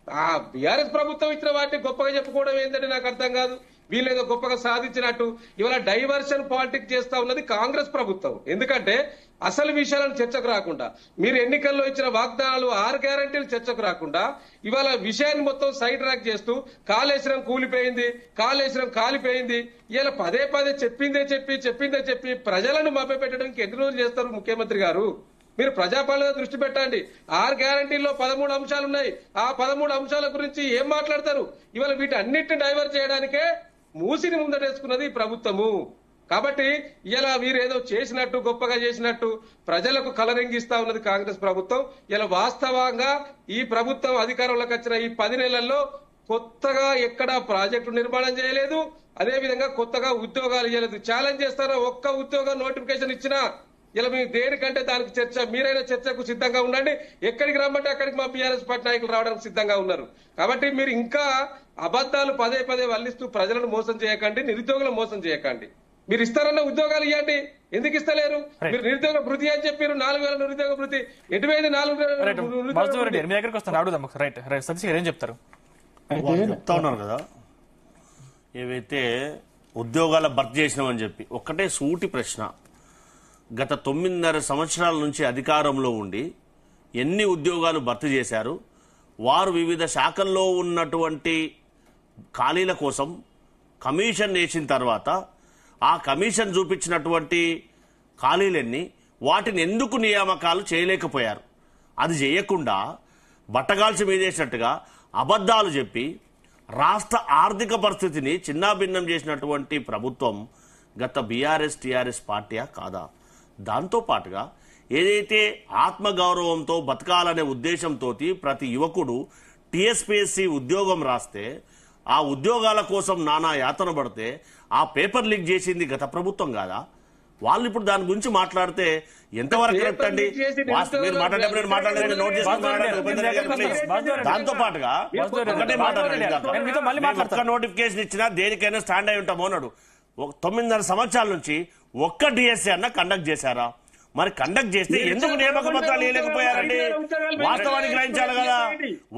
Speaker 5: ఆ బీఆర్ఎస్ ప్రభుత్వం ఇచ్చిన వాటిని గొప్పగా చెప్పుకోవడం ఏంటంటే నాకు అర్థం కాదు. వీళ్ళేదో గొప్పగా సాధించినట్టు ఇవాళ డైవర్షన్ పాలిటిక్స్ చేస్తా ఉన్నది కాంగ్రెస్ ప్రభుత్వం. ఎందుకంటే అసలు విషయాలను చర్చకు రాకుండా, మీరు ఎన్నికల్లో ఇచ్చిన వాగ్దానాలు 6 గ్యారంటీలు చర్చకు రాకుండా ఇవాళ విషయాన్ని మొత్తం సైడ్ ట్రాక్ చేస్తూ కాళేశ్వరం కాలిపోయింది ఇలా పదే పదే చెప్పిందే చెప్పి ప్రజలను మభ్యపెట్టడానికి ఎన్ని రోజులు చేస్తారు ముఖ్యమంత్రి గారు? మీరు ప్రజాపాలన దృష్టి పెట్టండి. 6 గ్యారంటీల్లో 13 అంశాలు ఉన్నాయి. ఆ 13 అంశాల గురించి ఏం మాట్లాడతారు? ఇవాళ వీటన్నిటిని డైవర్ట్ చేయడానికే మూసిని ముందటేసుకున్నది ఈ ప్రభుత్వము. కాబట్టి ఇలా వీరేదో చేసినట్టు, గొప్పగా చేసినట్టు ప్రజలకు కలరింగిస్తా ఉన్నది కాంగ్రెస్ ప్రభుత్వం. ఇలా వాస్తవంగా ఈ ప్రభుత్వం అధికారంలోకి వచ్చిన ఈ 10 నెలల్లో కొత్తగా ఎక్కడా ప్రాజెక్టు నిర్మాణం చేయలేదు, అదేవిధంగా కొత్తగా ఉద్యోగాలు ఇవ్వలేదు. ఛాలెంజ్ చేస్తారా? ఒక్క ఉద్యోగం నోటిఫికేషన్ ఇచ్చినా ఇలా మీరు దేనికంటే దానికి చర్చ, మీరైనా చర్చకు సిద్ధంగా ఉండండి. ఎక్కడికి రమ్మంటే అక్కడికి మా బీఆర్ఎస్ పార్టీ నాయకులు రావడానికి సిద్ధంగా ఉన్నారు. కాబట్టి మీరు ఇంకా అబద్దాలు పదే పదే వల్లిస్తూ ప్రజలను మోసం చేయకండి, నిరుద్యోగులను మోసం చేయకండి. మీరు ఇస్తారన్న ఉద్యోగాలు ఇవ్వండి, ఎందుకు ఇస్తలేరు? మీరు నిరుద్యోగ భృతి అని చెప్పారు, 4,000 నిరుద్యోగ భృతి ఎటువైంది? 4,000
Speaker 1: మీ దగ్గరకు వస్తాను, అడుగుదాం. రైట్ రైట్ సతీష్ గారు ఏం చెప్తారు?
Speaker 3: చెప్తా ఉన్నారు కదా, ఏవైతే ఉద్యోగాల భర్తీ చేసినామని చెప్పి ఒక్కటే సూటి ప్రశ్న. గత 9.5 సంవత్సరాల నుంచి అధికారంలో ఉండి ఎన్ని ఉద్యోగాలు భర్తీ చేశారు? వారు వివిధ శాఖల్లో ఉన్నటువంటి ఖాళీల కోసం కమిషన్ వేసిన తర్వాత ఆ కమిషన్ చూపించినటువంటి ఖాళీలన్నీ, వాటిని ఎందుకు నియామకాలు చేయలేకపోయారు? అది చేయకుండా బట్టగాల్చి మీదేసినట్టుగా అబద్ధాలు చెప్పి రాష్ట్ర ఆర్థిక పరిస్థితిని చిన్నాభిన్నం చేసినటువంటి ప్రభుత్వం గత బీఆర్ఎస్ టీఆర్ఎస్ పార్టీయా కాదా? దాంతోపాటుగా ఏదైతే ఆత్మగౌరవంతో బతకాలనే ఉద్దేశంతో ప్రతి యువకుడు టీఎస్పీఎస్సీ ఉద్యోగం రాస్తే ఆ ఉద్యోగాల కోసం నానా యాతన పడితే ఆ పేపర్ లీక్ చేసింది గత ప్రభుత్వం కాదా? వాళ్ళు ఇప్పుడు దాని గురించి మాట్లాడితే ఎంతవరకు కరెక్ట్ అండి? మీరు మాట్లాడేప్పుడు మాట్లాడలేదు, నోట్ చేసుకుని దాంతో పాటుగా ఒకటే మాట్లాడాలి. నోటిఫికేషన్ ఇచ్చినా దేనికైనా స్టాండ్ అయి ఉంటామో అన్నాడు. 9.5 సంవత్సరాల నుంచి ఒక్క డిఎస్సీ అన్న కండక్ట్ చేశారా? మరి కండక్ట్ చేస్తే ఎందుకు నియామక పత్రాలు వేయలేకపోయారండి? వాస్తవాన్ని గ్రహించాలి కదా.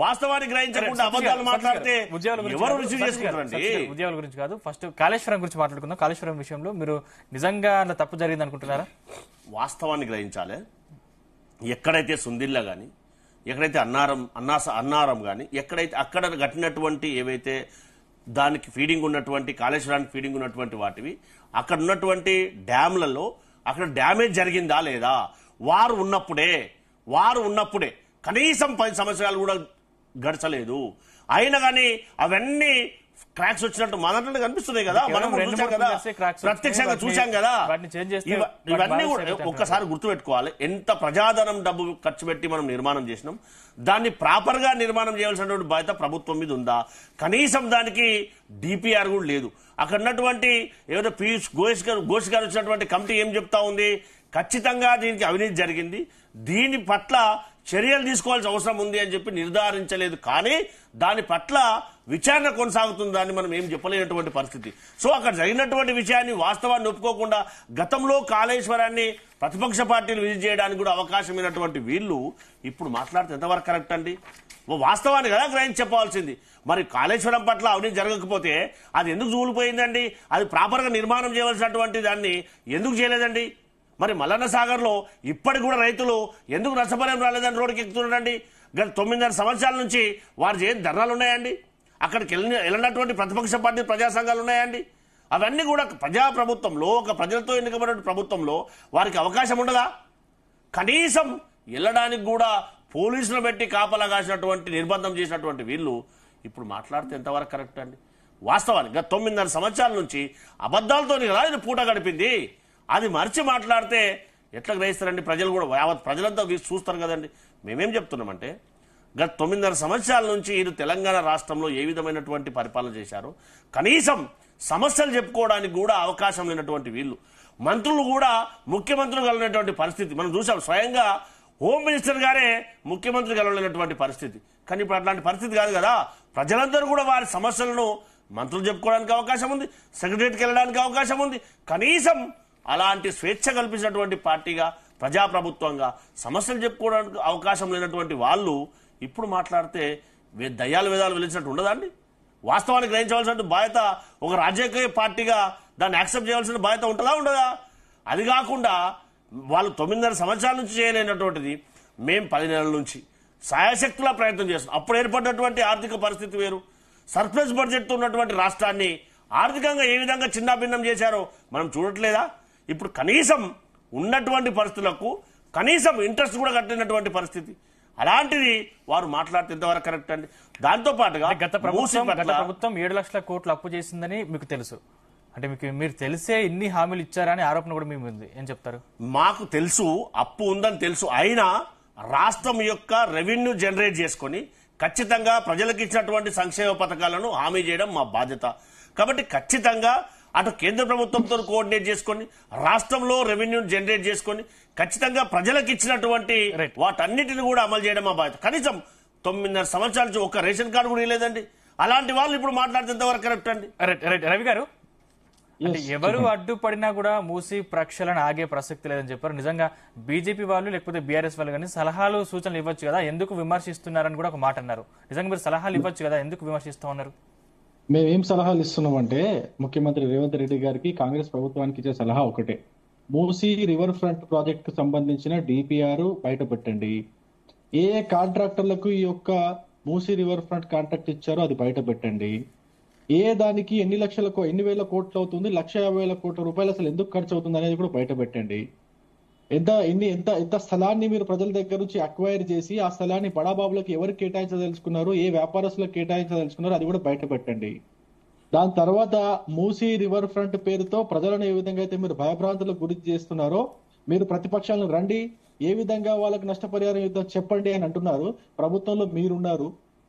Speaker 3: వాస్తవాన్ని గ్రహించకుండా అబద్ధాలు మాట్లాడితే ఎవరు రిసీవ్ చేసుకుంటారండి?
Speaker 1: ఉద్యోగాల గురించి కాదు, ఫస్ట్ కాళేశ్వరం గురించి మాట్లాడుకుందాం. కాళేశ్వరం విషయంలో మీరు నిజంగా అలా తప్పు జరిగింది అనుకుంటున్నారా?
Speaker 3: వాస్తవాన్ని గ్రహించాలి. ఎక్కడైతే సుందిల్లా గాని, ఎక్కడైతే అన్నారం గాని, ఎక్కడైతే అక్కడ కట్టినటువంటి ఏవైతే దానికి ఫీడింగ్ ఉన్నటువంటి కాళేశ్వరానికి ఫీడింగ్ ఉన్నటువంటి వాటివి, అక్కడ ఉన్నటువంటి డ్యామ్లలో అక్కడ డ్యామేజ్ జరిగిందా లేదా? వారు ఉన్నప్పుడే కనీసం 10 సంవత్సరాలు కూడా గడచలేదు. అయినా కానీ అవన్నీ క్రాక్స్ వచ్చినట్టు మనట్లో కనిపిస్తున్నాయి కదా, మనం చూసాం కదా, ప్రత్యక్షంగా చూసాం కదా. ఇవన్నీ ఒక్కసారి గుర్తుపెట్టుకోవాలి. ఎంత ప్రజాధనం డబ్బు ఖర్చు పెట్టి మనం నిర్మాణం చేసినాం, దాన్ని ప్రాపర్ గా నిర్మాణం చేయాల్సినటువంటి బాధ్యత ప్రభుత్వం మీద ఉందా? కనీసం దానికి డిపిఆర్ కూడా లేదు. అక్కడ ఉన్నటువంటి ఏదో పీయూష్ ఘోష్ గారు వచ్చినటువంటి కమిటీ ఏం చెప్తా ఉంది? ఖచ్చితంగా దీనికి అవినీతి జరిగింది, దీని పట్ల చర్యలు తీసుకోవాల్సిన అవసరం ఉంది అని చెప్పి నిర్ధారించలేదు. కానీ దాని పట్ల విచారణ కొనసాగుతుందని మనం ఏం చెప్పలేనటువంటి పరిస్థితి. సో అక్కడ జరిగినటువంటి విషయాన్ని, వాస్తవాన్ని ఒప్పుకోకుండా గతంలో కాళేశ్వరాన్ని ప్రతిపక్ష పార్టీలు విజిట్ చేయడానికి కూడా అవకాశం అయినటువంటి వీళ్ళు ఇప్పుడు మాట్లాడితే ఎంతవరకు కరెక్ట్ అండి? వాస్తవాన్ని కదా గ్రహించి చెప్పాల్సింది. మరి కాళేశ్వరం పట్ల అవినీతి జరగకపోతే అది ఎందుకు జూలిపోయిందండి? అది ప్రాపర్గా నిర్మాణం చేయవలసినటువంటి దాన్ని ఎందుకు చేయలేదండి? మరి మల్లన్న సాగర్ లో ఇప్పటికి కూడా రైతులు ఎందుకు నష్టపరిహారం రాలేదని రోడ్డుకి ఎక్కుతున్నారండి? గత 9.5 సంవత్సరాల నుంచి వారు ఏం ధర్నాలు ఉన్నాయండి? అక్కడికి వెళ్ళినటువంటి ప్రతిపక్ష పార్టీ ప్రజా సంఘాలు ఉన్నాయండి? అవన్నీ కూడా ప్రజాప్రభుత్వంలో, ఒక ప్రజలతో ఎన్నికబడిన ప్రభుత్వంలో వారికి అవకాశం ఉండదా? కనీసం వెళ్ళడానికి కూడా పోలీసులు పెట్టి కాపలా కాసినటువంటి, నిర్బంధం చేసినటువంటి వీళ్ళు ఇప్పుడు మాట్లాడితే ఎంతవరకు కరెక్ట్ అండి? వాస్తవానికి గత 9.5 సంవత్సరాల నుంచి అబద్ధాలతో కదా ఇది పూట గడిపింది. అది మర్చి మాట్లాడితే ఎట్లా గ్రహిస్తారండి? ప్రజలు కూడా, యావత్ ప్రజలంతా చూస్తారు కదండి. మేమేం చెప్తున్నామంటే గత 9.5 సంవత్సరాల నుంచి వీరు తెలంగాణ రాష్ట్రంలో ఏ విధమైనటువంటి పరిపాలన చేశారో కనీసం సమస్యలు చెప్పుకోవడానికి కూడా అవకాశం లేనటువంటి వీళ్ళు, మంత్రులు కూడా ముఖ్యమంత్రులు కలిగినటువంటి పరిస్థితి మనం చూసాం. స్వయంగా హోమ్ మినిస్టర్ గారే ముఖ్యమంత్రి కలవలేనటువంటి పరిస్థితి. కానీ ఇప్పుడు అట్లాంటి పరిస్థితి కాదు కదా. ప్రజలందరూ కూడా వారి సమస్యలను మంత్రులు చెప్పుకోవడానికి అవకాశం ఉంది, సెక్రటరీకి వెళ్ళడానికి అవకాశం ఉంది. కనీసం అలాంటి స్వేచ్ఛ కల్పించినటువంటి పార్టీగా, ప్రజాప్రభుత్వంగా సమస్యలు చెప్పుకోవడానికి అవకాశం లేనటువంటి వాళ్ళు ఇప్పుడు మాట్లాడితే దయ్యాలు వేదాలు వెలిచినట్టు ఉండదా అండి? వాస్తవానికి గ్రహించవలసిన బాధ్యత ఒక రాజకీయ పార్టీగా దాన్ని యాక్సెప్ట్ చేయాల్సిన బాధ్యత ఉంటుందా ఉండదా? అది కాకుండా వాళ్ళు 9.5 సంవత్సరాల నుంచి చేయలేనటువంటిది మేము 10 నెలల నుంచి సాయశక్తులా ప్రయత్నం చేస్తున్నాం. అప్పుడు ఏర్పడినటువంటి ఆర్థిక పరిస్థితి వేరు. సర్ప్లస్ బడ్జెట్తో ఉన్నటువంటి రాష్ట్రాన్ని ఆర్థికంగా ఏ విధంగా చిన్నాభిన్నం చేశారో మనం చూడట్లేదా? ఇప్పుడు కనీసం ఉన్నటువంటి పరిస్థితులకు కనీసం ఇంట్రెస్ట్ కూడా కట్టినటువంటి పరిస్థితి. అలాంటిది వారు మాట్లాడితే ఎంతవరకు కరెక్ట్ అండి? దాంతో పాటుగా
Speaker 1: గత ప్రభుత్వం 7 లక్షల కోట్లు అప్పు చేసిందని మీకు తెలుసు, అంటే మీరు తెలిసే ఇన్ని హామీలు ఇచ్చారని ఆరోపణ కూడా మేము ఉంది, ఏం చెప్తారు?
Speaker 3: మాకు తెలుసు, అప్పు ఉందని తెలుసు. అయినా రాష్ట్రం యొక్క రెవెన్యూ జనరేట్ చేసుకొని ఖచ్చితంగా ప్రజలకు ఇచ్చినటువంటి సంక్షేమ పథకాలను హామీ చేయడం మా బాధ్యత. కాబట్టి ఖచ్చితంగా అటు కేంద్ర ప్రభుత్వంతో కోఆర్డినేట్ చేసుకొని రాష్ట్రంలో రెవెన్యూ జనరేట్ చేసుకొని ఖచ్చితంగా ప్రజలకు ఇచ్చినటువంటి వాటన్నిటిని కూడా అమలు చేయడం మా బాధ్యత. కనీసం 9.5 సంవత్సరాల నుంచి ఒక రేషన్ కార్డు కూడా లేదండి. అలాంటి వాళ్ళు ఇప్పుడు మాట్లాడితే ఎంతవరకు కరెక్ట్ అండి?
Speaker 1: రవి గారు, అంటే ఎవరు అడ్డుపడినా కూడా మూసి ప్రక్షాళన ఆగే ప్రసక్తి లేదని చెప్పారు. నిజంగా బీజేపీ వాళ్ళు లేకపోతే బీఆర్ఎస్ వాళ్ళు కానీ సలహాలు సూచనలు ఇవ్వచ్చు కదా, ఎందుకు విమర్శిస్తున్నారని కూడా ఒక మాట అన్నారు. నిజంగా మీరు సలహాలు ఇవ్వచ్చు కదా, ఎందుకు విమర్శిస్తూ ఉన్నారు?
Speaker 4: మేమేం సలహాలు ఇస్తున్నామంటే ముఖ్యమంత్రి రేవంత్ రెడ్డి గారికి కాంగ్రెస్ ప్రభుత్వానికి ఇచ్చే సలహా ఒకటే, మూసీ రివర్ ఫ్రంట్ ప్రాజెక్ట్ కు సంబంధించిన డిపిఆర్ బయట పెట్టండి. ఏ కాంట్రాక్టర్లకు ఈ యొక్క మూసీ రివర్ ఫ్రంట్ కాంట్రాక్ట్ ఇచ్చారో అది బయట పెట్టండి. ఏ దానికి ఎన్ని వేల కోట్లు అవుతుంది, 1,50,000 కోట్ల రూపాయలు అసలు ఎందుకు ఖర్చు అవుతుంది అనేది కూడా బయట పెట్టండి. ఎంత స్థలాన్ని మీరు ప్రజల దగ్గర నుంచి అక్వైర్ చేసి ఆ స్థలాన్ని బడాబాబులకు ఎవరు కేటాయించదలుచుకున్నారు, ఏ వ్యాపారస్తులకు కేటాయించదలుచుకున్నారు అది కూడా బయట పెట్టండి. దాని తర్వాత మూసీ రివర్ ఫ్రంట్ పేరుతో ప్రజలను ఏ విధంగా అయితే మీరు భయభ్రాంతులకు గురి చేస్తున్నారో, మీరు ప్రతిపక్షాలను రండి, ఏ విధంగా వాళ్ళకి నష్టపరిహారం యుద్ధం చెప్పండి అని అంటున్నారు.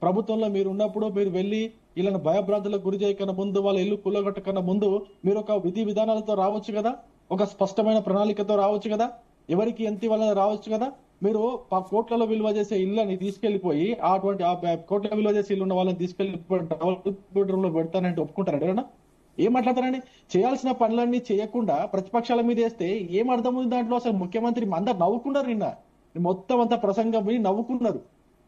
Speaker 4: ప్రభుత్వంలో మీరున్నప్పుడు మీరు వెళ్ళి వీళ్ళని భయభ్రాంతులకు గురి చేయకన్నా ముందు, వాళ్ళ ఇల్లు కూలగొట్టకన్నా ముందు మీరు ఒక విధి విధానాలతో రావచ్చు కదా, ఒక స్పష్టమైన ప్రణాళికతో రావచ్చు కదా, ఎవరికి ఎంత ఇవ్వాలని రావచ్చు కదా. మీరు కోట్లలో విలువ చేసే ఇళ్ళని తీసుకెళ్లిపోయి అటువంటి కోట్ల విలువ చేసే ఇల్లు ఉన్న వాళ్ళని తీసుకెళ్లిపోయి డబుల్ బెడ్రూమ్ లో పెడతానంటే ఒప్పుకుంటారండి ఎవరన్నా? ఏం మాట్లాడతారండి? చేయాల్సిన పనులన్నీ చేయకుండా ప్రతిపక్షాల మీద వేస్తే ఏం అర్థం ఉంది దాంట్లో? అసలు ముఖ్యమంత్రి అందరు నవ్వుకున్నారు, నిన్న మొత్తం అంతా ప్రసంగం విని నవ్వుకున్నారు,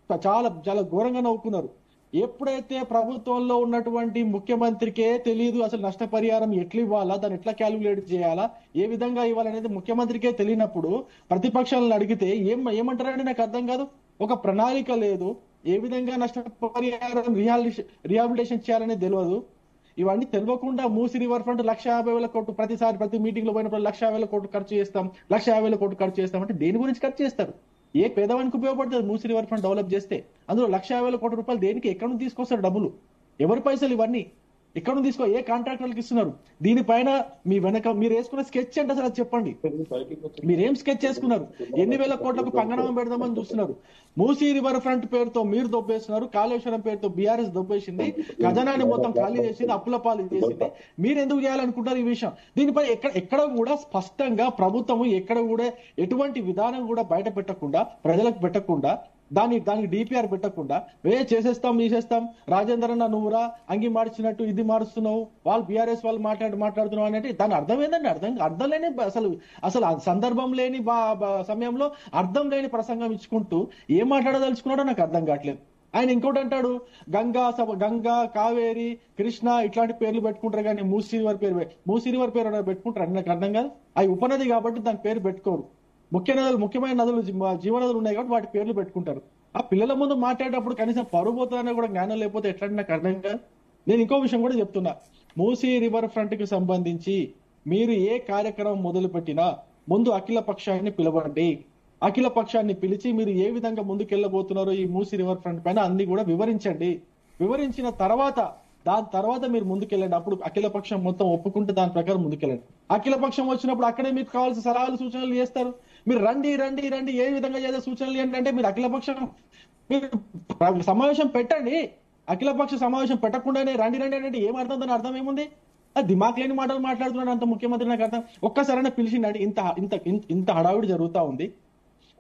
Speaker 4: చాలా చాలా ఘోరంగా నవ్వుకున్నారు. ఎప్పుడైతే ప్రభుత్వంలో ఉన్నటువంటి ముఖ్యమంత్రికే తెలియదు అసలు నష్టపరిహారం ఎట్లా ఇవ్వాలా, దాన్ని ఎట్లా క్యాలిక్యులేట్ చేయాలా, ఏ విధంగా ఇవ్వాలనేది ముఖ్యమంత్రికే తెలియనప్పుడు ప్రతిపక్షాలను అడిగితే ఏమంటారండి? నాకు అర్థం కాదు. ఒక ప్రణాళిక లేదు, ఏ విధంగా నష్టపరిహారం రిహాబిలిటేషన్ చేయాలనేది తెలియదు. ఇవన్నీ తెలియకుండా మూసీ రివర్ ఫ్రంట్ 1,50,000 కోట్లు ప్రతిసారి ప్రతి మీటింగ్ లో పోయినప్పుడు 1,50,000 కోట్లు ఖర్చు చేస్తాం, 1,50,000 కోట్లు ఖర్చు చేస్తాం అంటే దేని గురించి ఖర్చు చేస్తారు? ఏ పేదవానికి ఉపయోగపడుతుంది మూసీ రివర్ ఫ్రంట్ డెవలప్ చేస్తే? అందులో 1,50,000 కోట్ల రూపాయలు దేనికి, ఎక్కడ నుంచి తీసుకొస్తారు డబ్బులు? ఎవరి పైసలు ఇవన్నీ? ఎక్కడ నుంచి తీసుకో, ఏ కాంట్రాక్టర్లకు ఇస్తున్నారు? దీనిపైన మీ వెనక మీరు వేసుకున్న స్కెచ్ అంటే అసలు చెప్పండి. మీరేం స్కెచ్ చేసుకున్నారు? ఎన్ని వేల కోట్లకు పంగనామం పెడదామని చూస్తున్నారు? మూసీ రివర్ ఫ్రంట్ పేరుతో మీరు దొబ్బేస్తున్నారు, కాళేశ్వరం పేరుతో బీఆర్ఎస్ దొబ్బేసింది, ఖజానాన్ని మొత్తం ఖాళీ చేసింది, అప్పుల పాలు చేసింది. మీరు ఎందుకు చేయాలనుకుంటారు ఈ విషయం? దీనిపై ఎక్కడ కూడా స్పష్టంగా ప్రభుత్వం ఎక్కడ కూడా ఎటువంటి విధానం కూడా బయట పెట్టకుండా, ప్రజలకు పెట్టకుండా, దానికి డిపిఆర్ పెట్టకుండా చేసేస్తాం తీసేస్తాం, రాజేందర్ అన్న నువ్వురా అంగి మార్చినట్టు ఇది మారుస్తున్నావు, వాళ్ళు బీఆర్ఎస్ వాళ్ళు మాట్లాడుతున్నావు అనేది దాని అర్థం ఏందండి? అర్థం లేని అసలు సందర్భం లేని సమయంలో అర్థం లేని ప్రసంగం ఇచ్చుకుంటూ ఏం మాట్లాడదలుచుకున్నాడో నాకు అర్థం కావట్లేదు. ఆయన ఇంకోటి అంటాడు, గంగా, కావేరి, కృష్ణ ఇట్లాంటి పేర్లు పెట్టుకుంటారు కానీ మూసీ రివర్ పేరు పెట్టుకుంటారు. నాకు అర్థం కాదు. అవి ఉపనది కాబట్టి దాని పేరు పెట్టుకోరు. ముఖ్యమైన నదులు జీవనదులు ఉన్నాయి కాబట్టి వాటి పేర్లు పెట్టుకుంటారు. ఆ పిల్లల ముందు మాట్లాడేటప్పుడు కనీసం పరువు పోతుందనే కూడా జ్ఞానం లేకపోతే ఎట్లా నాకు అర్థం కాదు. నేను ఇంకో విషయం కూడా చెప్తున్నా, మూసీ రివర్ ఫ్రంట్ కి సంబంధించి మీరు ఏ కార్యక్రమం మొదలు పెట్టినా ముందు అఖిల పక్షాన్ని పిలవండి. అఖిల పక్షాన్ని పిలిచి మీరు ఏ విధంగా ముందుకెళ్లబోతున్నారో ఈ మూసీ రివర్ ఫ్రంట్ పైన అన్ని కూడా వివరించండి. వివరించిన దాని తర్వాత మీరు ముందుకెళ్ళండి. అప్పుడు అఖిల పక్షం మొత్తం ఒప్పుకుంటే దాని ప్రకారం ముందుకెళ్ళండి. అఖిల పక్షం వచ్చినప్పుడు అక్కడే మీకు కావాల్సిన సలహాలు సూచనలు చేస్తారు. మీరు రండి ఏ విధంగా చేసే సూచనలు ఏంటంటే మీరు అఖిల పక్షం సమావేశం పెట్టండి. అఖిల పక్ష సమావేశం పెట్టకుండానే రండి అంటే ఏం అర్థం? దాని అర్థం ఏముంది? అది దిమాక్ లేని మాటలు మాట్లాడుతున్నాడు అంత ముఖ్యమంత్రి. నాకు అర్థం ఒక్కసారైనా పిలిచిండండి. ఇంత హడావిడి జరుగుతా ఉంది,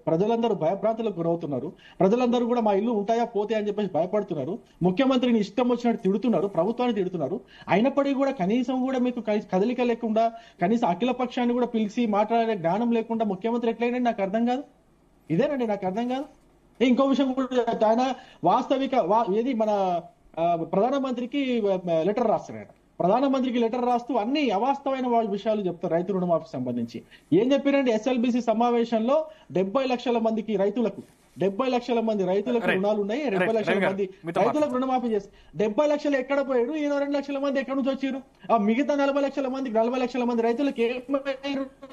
Speaker 4: ప్రజలందరూ భయభ్రాంతులకు గురవుతున్నారు, ప్రజలందరూ కూడా మా ఇల్లు ఉంటాయా పోతే అని చెప్పేసి భయపడుతున్నారు, ముఖ్యమంత్రిని ఇష్టం వచ్చినట్టు తిడుతున్నారు, ప్రభుత్వాన్ని తిడుతున్నారు. అయినప్పటికీ కూడా కనీసం కూడా మీకు కదలిక లేకుండా, కనీసం అఖిల పక్షాన్ని కూడా పిలిచి మాట్లాడే జ్ఞానం లేకుండా ముఖ్యమంత్రి ఎట్లయినా నాకు అర్థం కాదు. ఇదేనండి నాకు అర్థం కాదు. ఇంకో విషయం కూడా, ఆయన ఏది మన ప్రధానమంత్రికి లెటర్ రాస్తాడు. ప్రధానమంత్రికి లెటర్ రాస్తూ అన్ని అవాస్తవమైన విషయాలు చెప్తారు రైతు రుణమాఫీ సంబంధించి. ఏం చెప్పారంటే ఎస్ఎల్బిసి సమావేశంలో 70 లక్షల మందికి రైతులకు 70 లక్షల మంది రైతులకు రుణాలు ఉన్నాయి, 70 లక్షల మంది రైతులకు రుణమాఫీ చేసి 70 లక్షలు ఎక్కడ పోయారు? 2 లక్షల మంది ఎక్కడి నుంచి వచ్చారు? ఆ మిగతా 40 లక్షల మంది రైతులకు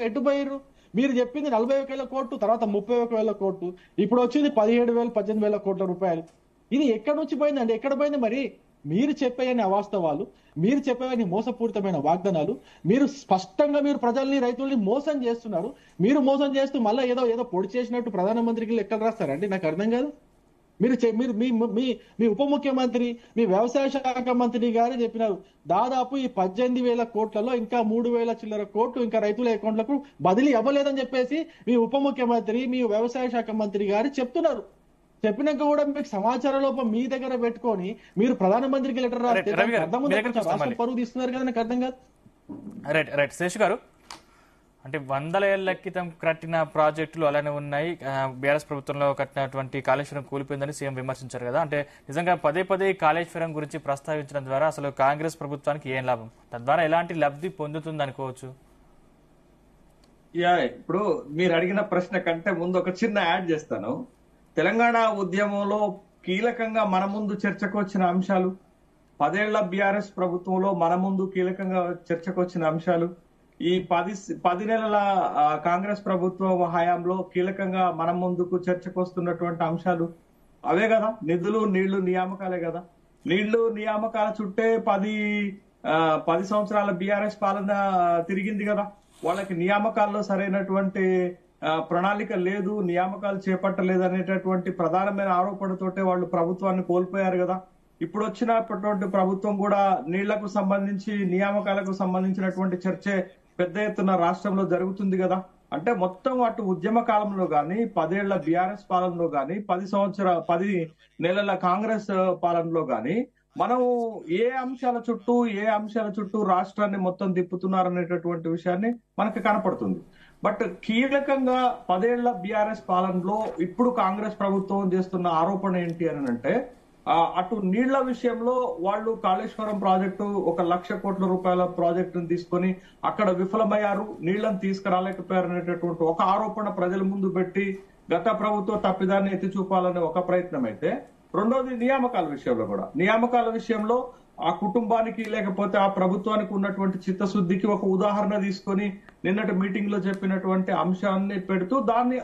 Speaker 4: ఎటు పోయారు? మీరు చెప్పింది 40,000 కోట్లు, తర్వాత 30,000 కోట్లు, ఇప్పుడు వచ్చింది 17,000 18,000 కోట్ల రూపాయలు. ఇది ఎక్కడి నుంచి పోయిందండి? ఎక్కడ పోయింది? మరి మీరు చెప్పేయని అవాస్తవాలు, మీరు చెప్పేవని మోసపూరితమైన వాగ్దానాలు, మీరు స్పష్టంగా మీరు ప్రజల్ని రైతుల్ని మోసం చేస్తున్నారు. మీరు మోసం చేస్తూ మళ్ళీ ఏదో పొడి చేసినట్టు ప్రధానమంత్రికి లెక్కలు రాస్తారండి? నాకు అర్థం కాదు. మీరు మీ ఉప ముఖ్యమంత్రి, మీ వ్యవసాయ శాఖ మంత్రి గారు చెప్పినారు, దాదాపు ఈ 18,000 కోట్లలో ఇంకా 3,000 చిల్లర కోట్లు ఇంకా రైతుల అకౌంట్లకు బదిలీ అవ్వలేదని చెప్పేసి మీ ఉప ముఖ్యమంత్రి, మీ వ్యవసాయ శాఖ మంత్రి గారు చెప్తున్నారు. చెప్పినాక కూడా మీకు సమాచార లోపం మీ దగ్గర పెట్టుకొని మీరు ప్రధానమంత్రికి లెటర్ రాస్తే అర్థం రాష్ట్రం పరువు తీస్తున్నారు కదా, నాకు అర్థం కాదు.
Speaker 1: రైట్ శేషు గారు, అంటే 100 ఏళ్ల క్రితం కట్టిన ప్రాజెక్టులు అలానే ఉన్నాయి. బీఆర్ఎస్ ప్రభుత్వంలో కట్టినటువంటి కాళేశ్వరం కూలిపోయిందని సీఎం విమర్శించారు కదా. అంటే నిజంగా పదే పదే కాళేశ్వరం గురించి ప్రస్తావించడం ద్వారా అసలు కాంగ్రెస్ ప్రభుత్వానికి ఏం లాభం, తద్వారా ఎలాంటి లబ్ధి పొందుతుంది అనుకోవచ్చు?
Speaker 2: ఇప్పుడు మీరు అడిగిన ప్రశ్న కంటే ముందు ఒక చిన్న యాడ్ చేస్తాను. తెలంగాణ ఉద్యమంలో కీలకంగా మన ముందు చర్చకు వచ్చిన అంశాలు, 10 ఏళ్ల బీఆర్ఎస్ ప్రభుత్వంలో మన ముందు కీలకంగా చర్చకు వచ్చిన అంశాలు, ఈ 10 నెలల కాంగ్రెస్ ప్రభుత్వం హయాంలో కీలకంగా మన ముందుకు చర్చకు వస్తున్నటువంటి అంశాలు అవే కదా. నిధులు, నీళ్లు, నియామకాలే కదా. నీళ్లు నియామకాల చుట్టే 10 సంవత్సరాల బీఆర్ఎస్ పాలన తిరిగింది కదా. వాళ్ళకి నియామకాల్లో సరైనటువంటి ప్రణాళిక లేదు, నియామకాలు చేపట్టలేదు అనేటటువంటి ప్రధానమైన ఆరోపణతోటే వాళ్ళు ప్రభుత్వాన్ని కోల్పోయారు కదా. ఇప్పుడు వచ్చినటువంటి ప్రభుత్వం కూడా నీళ్లకు సంబంధించి, నియామకాలకు సంబంధించినటువంటి చర్చే పెద్ద ఎత్తున రాష్ట్రంలో జరుగుతుంది కదా. అంటే మొత్తం అటు ఉద్యమ కాలంలో గాని, 10 ఏళ్ల బీఆర్ఎస్ పాలనలో గాని, 10 నెలల కాంగ్రెస్ పాలనలో గాని మనం ఏ అంశాల చుట్టూ రాష్ట్రాన్ని మొత్తం తిప్పుతున్నారనేటటువంటి విషయాన్ని మనకు కనపడుతుంది. బట్ కీలకంగా 10 ఏళ్ల బీఆర్ఎస్ పాలనలో ఇప్పుడు కాంగ్రెస్ ప్రభుత్వం చేస్తున్న ఆరోపణ ఏంటి అని అంటే, అటు నీళ్ల విషయంలో వాళ్ళు కాళేశ్వరం ప్రాజెక్టు 1,00,000 కోట్ల రూపాయల ప్రాజెక్టును తీసుకొని అక్కడ విఫలమయ్యారు, నీళ్లను తీసుకురాలేకపోయారు అనేటటువంటి ఒక ఆరోపణ ప్రజల ముందు పెట్టి గత ప్రభుత్వ తప్పిదాన్ని ఎత్తి చూపాలనే ఒక ప్రయత్నం అయితే, రెండోది నియామకాల విషయంలో ఆ కుటుంబానికి లేకపోతే ఆ ప్రభుత్వానికి ఉన్నటువంటి చిత్తశుద్ధికి ఒక ఉదాహరణ తీసుకొని నిన్నటి మీటింగ్ లో చెప్పినటువంటి అంశాన్ని పెడుతూ దాన్ని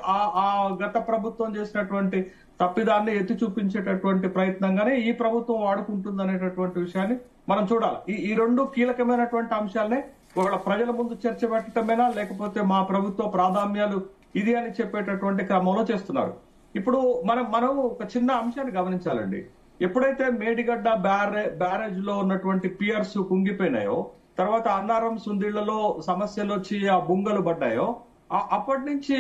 Speaker 2: ఆ గత ప్రభుత్వం చేసినటువంటి తప్పిదాన్ని ఎత్తి చూపించేటటువంటి ప్రయత్నంగానే ఈ ప్రభుత్వం వాడుకుంటుంది అనేటటువంటి విషయాన్ని మనం చూడాలి. ఈ రెండు కీలకమైనటువంటి అంశాలనే ఒకవేళ ప్రజల ముందు చర్చ పెట్టడమేనా, లేకపోతే మా ప్రభుత్వ ప్రాధాన్యాలు ఇది అని చెప్పేటటువంటి క్రమంలో చేస్తున్నారు. ఇప్పుడు మనం ఒక చిన్న అంశాన్ని గమనించాలండి. ఎప్పుడైతే మేడిగడ్డ బ్యారేజ్ లో ఉన్నటువంటి పియర్స్ కుంగిపోయినాయో, తర్వాత అన్నారం సుందిళ్లలో సమస్యలు వచ్చి ఆ బుంగలు పడ్డాయో, అప్పటి నుంచి